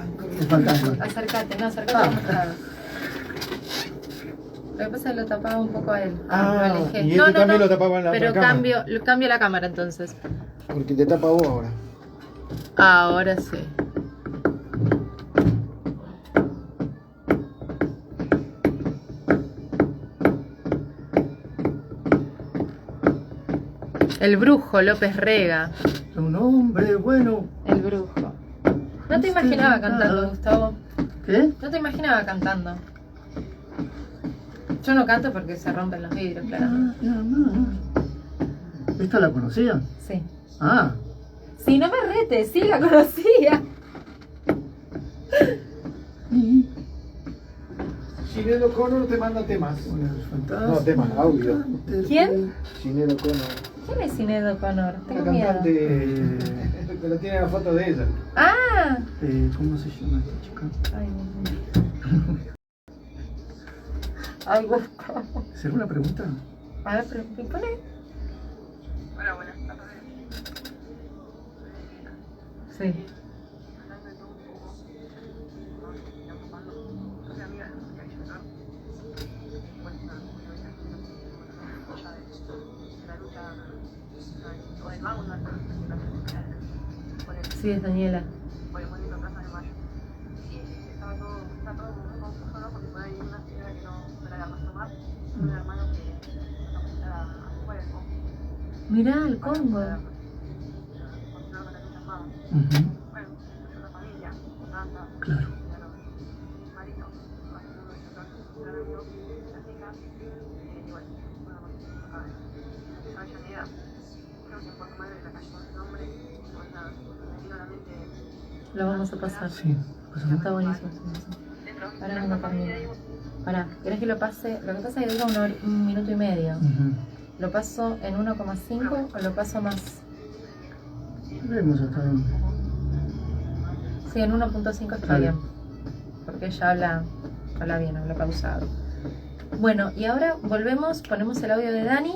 El fantasma. Acércate, no, acércate Ah. al mostrador. Lo que pasa es que lo tapaba un poco a él. Ah, Lo alejé. y este también lo tapaba en la pero otra cámara. cambio la cámara entonces. Porque te tapa vos ahora. Ahora sí. El brujo López Rega. Un hombre bueno. El brujo. No te imaginaba cantando, Gustavo. ¿Qué? No te imaginaba cantando. Yo no canto porque se rompen los vidrios, claramente. ¿Esta la conocía? Sí. Ah, Sí, no me retes, sí la conocía. Sinead O'Connor te manda temas. bueno, el fantasma. No, temas, audio. ¿Quién? Sinead O'Connor. ¿Quién es Sinead O'Connor? La Tengo miedo. cantante. Pero tiene la foto de ella. Ah. ¿Cómo se llama esta chica? Ay, Dios mío. Ay, Gustavo. ¿Será una pregunta? A ver, pero ¿qué pone? Hola, buenas tardes. Sí. Hablando de todo un poco, ¿no? Estamos ocupando. Yo soy amiga de la música Villar. Bueno, nada, obviamente ya de la lucha o del mago, ¿no? Por Sí, es Daniela. el movimiento Plaza de Mayo. Y está todo muy confuso, ¿no? Porque por ahí hay una señora que no la da más tomar, un hermano que nos va a jugar el Congo. Mirá, el Congo. Continuar con la lucha armada. Bueno, es una familia, danza, Claro. marido, uno de sus gran amigos, las hijas, y bueno, una condición acá de Avellaneda. Creo que en Puerto Madre la calle con su nombre, pues nada, me vino a la mente. Lo vamos a pasar. Sí. Está buenísimo. Dentro de Ahora una no familia, también. digo, Pará, ¿querés que lo pase? Lo que pasa es que dura un minuto y medio. ¿Lo paso en 1,5 o lo paso más? Vemos hasta dónde. Sí, en 1,5 está Dale. bien. Porque ella habla bien, habla pausado. Bueno, y ahora volvemos, ponemos el audio de Dani.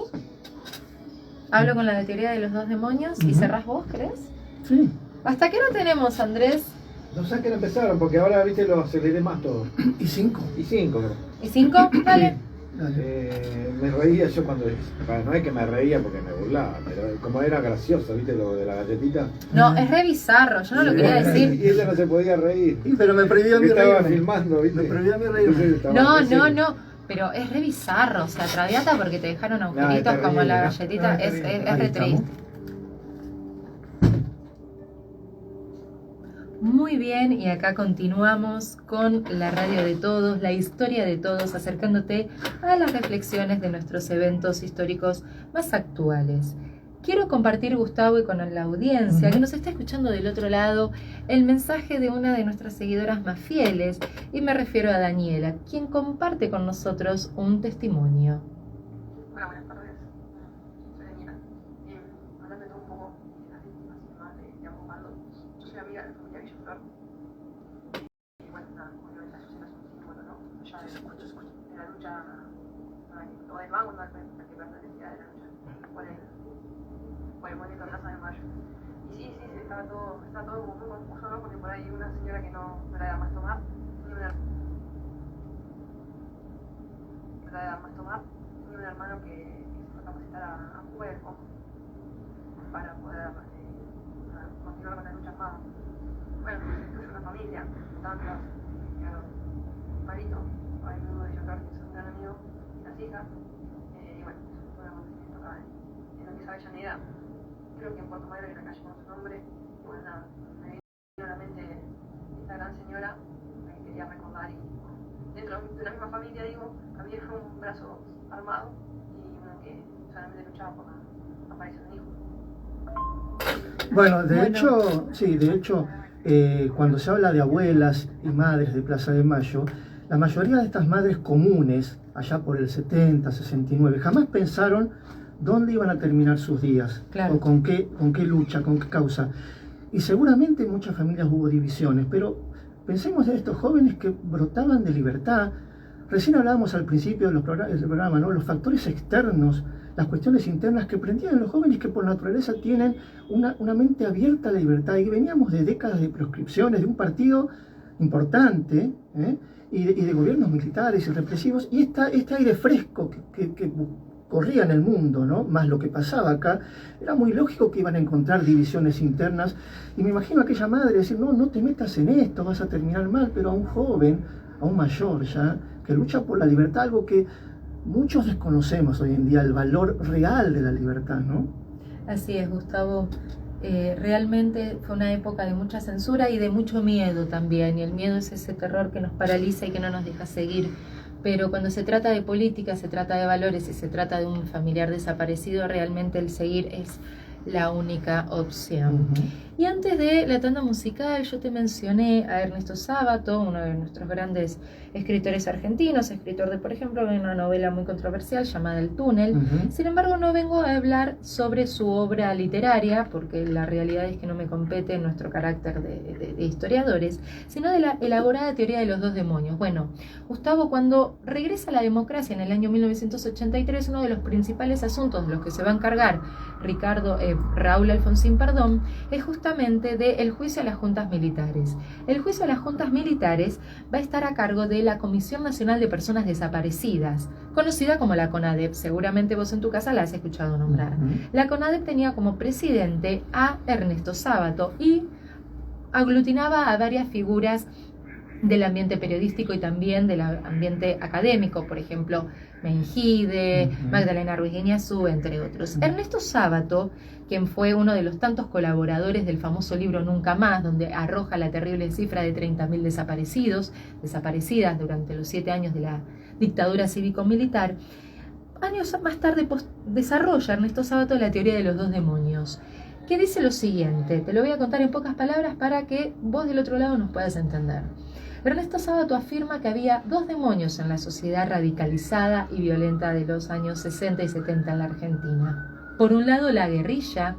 Hablo con la de teoría de los dos demonios y Ujú. cerrás vos, ¿crees? Sí. ¿Hasta qué no tenemos, Andrés? No sé a qué empezaron, porque ahora, viste, lo aceleré más todo. Y 5. Y 5, creo. ¿Y 5? Dale. Dale. Me reía yo cuando. Bueno, no es que me reía porque me burlaba, pero como era gracioso, viste, lo de la galletita. No, es re bizarro, yo no lo quería Y decir. ella no se podía reír. Sí, pero me prohibió a mí Porque estaba reírme. filmando, viste. Me prohibió a mí reírme. Entonces estaba No, recién. no. Pero es re bizarro, o sea, Traviata porque te dejaron agujeritos es terrible, como la ¿no? galletita, No, es terrible. re Ahí estamos. triste. Muy bien, y acá continuamos con la radio de todos, la historia de todos, acercándote a las reflexiones de nuestros eventos históricos más actuales. Quiero compartir, Gustavo, y con la audiencia que nos está escuchando del otro lado, el mensaje de una de nuestras seguidoras más fieles, y me refiero a Daniela, quien comparte con nosotros un testimonio. hola, buenas tardes. Soy Daniela. Hablando de todo un poco de las víctimas y demás de Ambos yo soy amiga de la familia Villar. Y bueno, nada, obviamente la sociedad es un símbolo, ¿no? Ya de la lucha, o del mago, no, la que pertenecía de la lucha por el movimiento Plaza de Mayo. Y sí, estaba todo como muy confuso, ¿no? Porque por ahí una señora que no la da más tomar, y un hermano que se fue a capacitar a jugar el Congo para poder continuar con la lucha armada. Bueno, incluye una familia, tantas, marido, hay uno de ellos que es un gran amigo, y las hijas, y bueno, eso fue un acontecimiento acá en lo que es Avellaneda. Creo que en Puerto Madero hay una calle con su nombre, y bueno, nada, me vino a la mente esta gran señora que quería recordar, y dentro de la misma familia, digo, también fue un brazo armado y uno que solamente luchaba por la aparición de un hijo. Bueno, de hecho, cuando se habla de abuelas y madres de Plaza de Mayo, la mayoría de estas madres comunes, allá por el 70, 69, jamás pensaron dónde iban a terminar sus días, Claro. o con qué lucha, con qué causa. Y seguramente en muchas familias hubo divisiones, pero pensemos en estos jóvenes que brotaban de libertad. Recién hablábamos al principio del programa, ¿no? Los factores externos, las cuestiones internas que prendían en los jóvenes que por naturaleza tienen una mente abierta a la libertad. Y veníamos de décadas de proscripciones, de un partido importante, y de gobiernos militares y represivos, y este aire fresco que corría en el mundo, ¿no? Más lo que pasaba acá, era muy lógico que iban a encontrar divisiones internas. Y me imagino a aquella madre decir, no te metas en esto, vas a terminar mal, pero a un joven, a un mayor ya, que lucha por la libertad, algo que muchos desconocemos hoy en día, el valor real de la libertad, ¿no? Así es, Gustavo. Realmente fue una época de mucha censura y de mucho miedo también, y el miedo es ese terror que nos paraliza y que no nos deja seguir. Pero cuando se trata de política, se trata de valores y se trata de un familiar desaparecido, realmente el seguir es la única opción. Y antes de la tanda musical, yo te mencioné a Ernesto Sábato, uno de nuestros grandes escritores argentinos, escritor de, por ejemplo, una novela muy controversial llamada El Túnel. Sin embargo, no vengo a hablar sobre su obra literaria, porque la realidad es que no me compete nuestro carácter de historiadores, sino de la elaborada teoría de los dos demonios. Bueno, Gustavo, cuando regresa a la democracia en el año 1983, uno de los principales asuntos de los que se va a encargar Raúl Alfonsín, es justamente del juicio a las juntas militares. El juicio a las juntas militares va a estar a cargo de la Comisión Nacional de Personas Desaparecidas, conocida como la CONADEP. Seguramente vos en tu casa la has escuchado nombrar. La CONADEP tenía como presidente a Ernesto Sábato y aglutinaba a varias figuras del ambiente periodístico y también del ambiente académico, por ejemplo, Mengide, Magdalena Ruiz Guiñazú, entre otros. Ernesto Sábato, quien fue uno de los tantos colaboradores del famoso libro Nunca Más, donde arroja la terrible cifra de 30.000 desaparecidas durante los 7 años de la dictadura cívico-militar, años más tarde desarrolla Ernesto Sábato la teoría de los dos demonios, que dice lo siguiente. Te lo voy a contar en pocas palabras para que vos del otro lado nos puedas entender. Ernesto Sábato afirma que había dos demonios en la sociedad radicalizada y violenta de los años 60 y 70 en la Argentina. Por un lado, la guerrilla,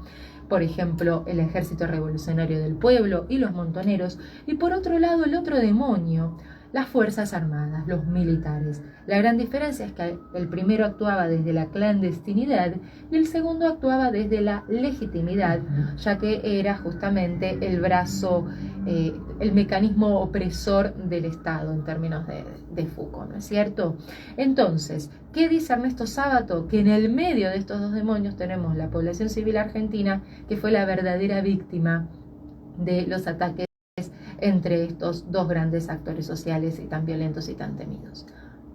por ejemplo, el Ejército Revolucionario del Pueblo y los montoneros, y por otro lado, el otro demonio, las Fuerzas Armadas, los militares. La gran diferencia es que el primero actuaba desde la clandestinidad y el segundo actuaba desde la legitimidad, ya que era justamente el brazo, el mecanismo opresor del Estado en términos de Foucault, ¿no es cierto? Entonces, ¿qué dice Ernesto Sábato? Que en el medio de estos dos demonios tenemos la población civil argentina, que fue la verdadera víctima de los ataques entre estos dos grandes actores sociales y tan violentos y tan temidos.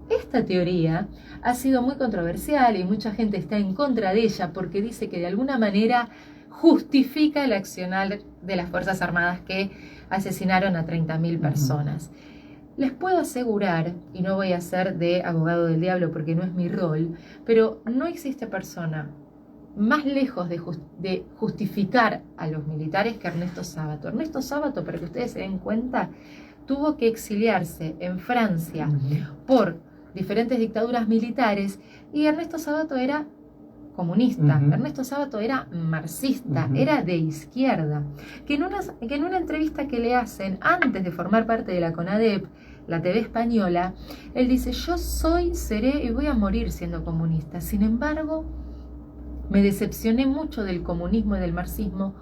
Esta teoría ha sido muy controversial y mucha gente está en contra de ella porque dice que de alguna manera justifica el accionar de las Fuerzas Armadas que asesinaron a 30.000 personas. Les puedo asegurar, y no voy a ser de abogado del diablo porque no es mi rol, pero no existe persona más lejos de justificar a los militares que Ernesto Sábato. Ernesto Sábato, para que ustedes se den cuenta, tuvo que exiliarse en Francia por diferentes dictaduras militares y Ernesto Sábato era comunista, Ernesto Sábato era marxista, era de izquierda, que en una entrevista que le hacen antes de formar parte de la CONADEP, la TV española, él dice: yo soy, seré y voy a morir siendo comunista. Sin embargo, me decepcioné mucho del comunismo y del marxismo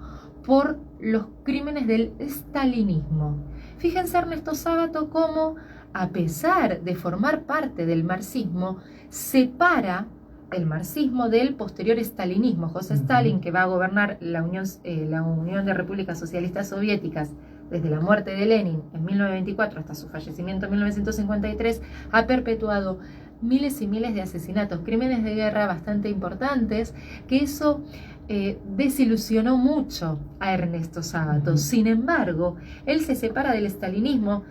por los crímenes del stalinismo. Fíjense Ernesto Sábato cómo, a pesar de formar parte del marxismo, separa el marxismo del posterior stalinismo. José Stalin, que va a gobernar la Unión de Repúblicas Socialistas Soviéticas desde la muerte de Lenin en 1924 hasta su fallecimiento en 1953, ha perpetuado miles y miles de asesinatos, crímenes de guerra bastante importantes, que eso desilusionó mucho a Ernesto Sábato. Sin embargo, él se separa del stalinismo,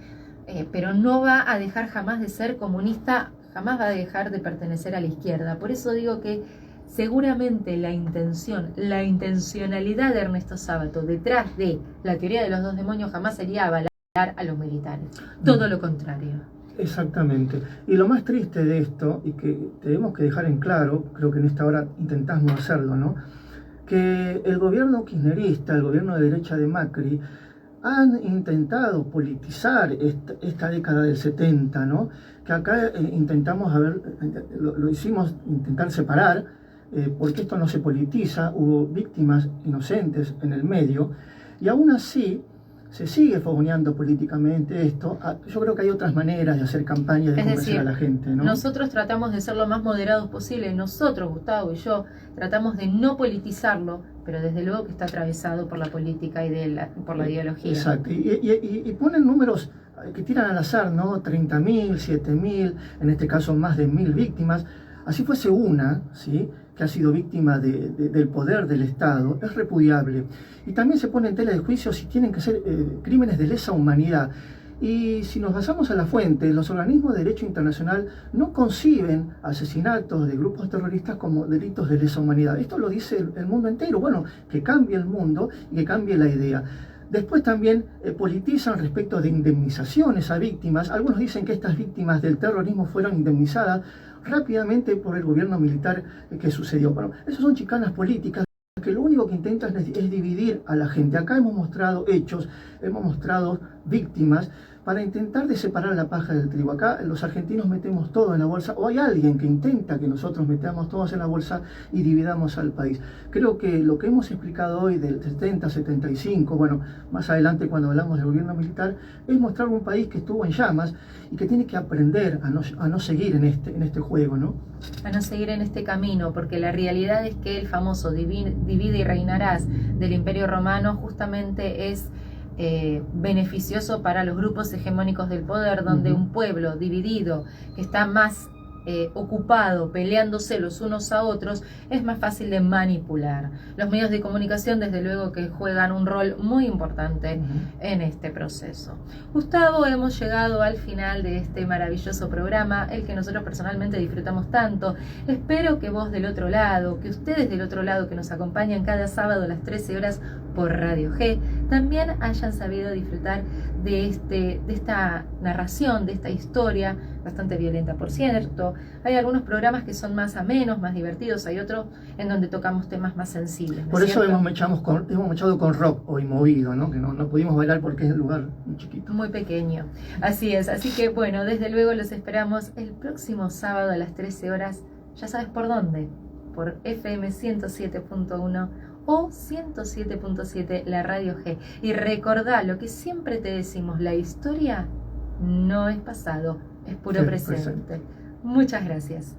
pero no va a dejar jamás de ser comunista, jamás va a dejar de pertenecer a la izquierda. Por eso digo que seguramente la intencionalidad de Ernesto Sábato detrás de la teoría de los dos demonios jamás sería avalar a los militares. Todo lo contrario. Exactamente. Y lo más triste de esto, y que tenemos que dejar en claro, creo que en esta hora intentamos hacerlo, ¿no? Que el gobierno kirchnerista, el gobierno de derecha de Macri, han intentado politizar esta década del 70, ¿no? Que acá intentamos, lo hicimos intentar separar, porque esto no se politiza, hubo víctimas inocentes en el medio, y aún así se sigue fogoneando políticamente esto. Yo creo que hay otras maneras de hacer campaña, de convencer a la gente, ¿no? Nosotros tratamos de ser lo más moderados posible. Nosotros, Gustavo y yo, tratamos de no politizarlo, pero desde luego que está atravesado por la política y por la ideología. Exacto. Y ponen números que tiran al azar, ¿no? 30.000, 7.000, en este caso más de 1.000 víctimas. Así fuese una, ¿sí?, que ha sido víctima del poder del Estado, es repudiable. Y también se pone en tela de juicio si tienen que ser crímenes de lesa humanidad. Y si nos basamos a la fuente, los organismos de derecho internacional no conciben asesinatos de grupos terroristas como delitos de lesa humanidad. Esto lo dice el mundo entero. Bueno, que cambie el mundo y que cambie la idea. Después también politizan respecto de indemnizaciones a víctimas. Algunos dicen que estas víctimas del terrorismo fueron indemnizadas rápidamente por el gobierno militar que sucedió. Bueno, esas son chicanas políticas que lo único que intentan es dividir a la gente. Acá hemos mostrado hechos, hemos mostrado víctimas para intentar de separar la paja del trigo. Acá los argentinos metemos todo en la bolsa, o hay alguien que intenta que nosotros metamos todos en la bolsa y dividamos al país. Creo que lo que hemos explicado hoy del 70, 75, bueno, más adelante cuando hablamos del gobierno militar, es mostrar un país que estuvo en llamas y que tiene que aprender a no seguir en este juego, ¿no? A no seguir en este camino, porque la realidad es que el famoso divide y reinarás del Imperio Romano justamente es beneficioso para los grupos hegemónicos del poder, donde un pueblo dividido, que está más ocupado peleándose los unos a otros, es más fácil de manipular. Los medios de comunicación, desde luego, que juegan un rol muy importante en este proceso. Gustavo, hemos llegado al final de este maravilloso programa, el que nosotros personalmente disfrutamos tanto. Espero que vos del otro lado, que ustedes del otro lado que nos acompañan cada sábado a las 13 horas por Radio G, también hayan sabido disfrutar de esta narración, de esta historia, bastante violenta por cierto. Hay algunos programas que son más amenos, más divertidos, hay otros en donde tocamos temas más sensibles, ¿no? Por eso ¿cierto? hemos echado con rock hoy movido, ¿no? Que no pudimos bailar porque es un lugar muy chiquito. Muy pequeño, así es. Así que bueno, desde luego los esperamos el próximo sábado a las 13 horas, ya sabes por dónde, por FM 107.1 o 107.7, la Radio G. Y recordá lo que siempre te decimos, la historia no es pasado, es puro presente. Muchas gracias.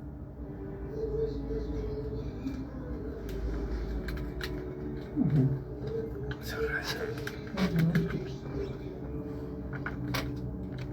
Muchas gracias.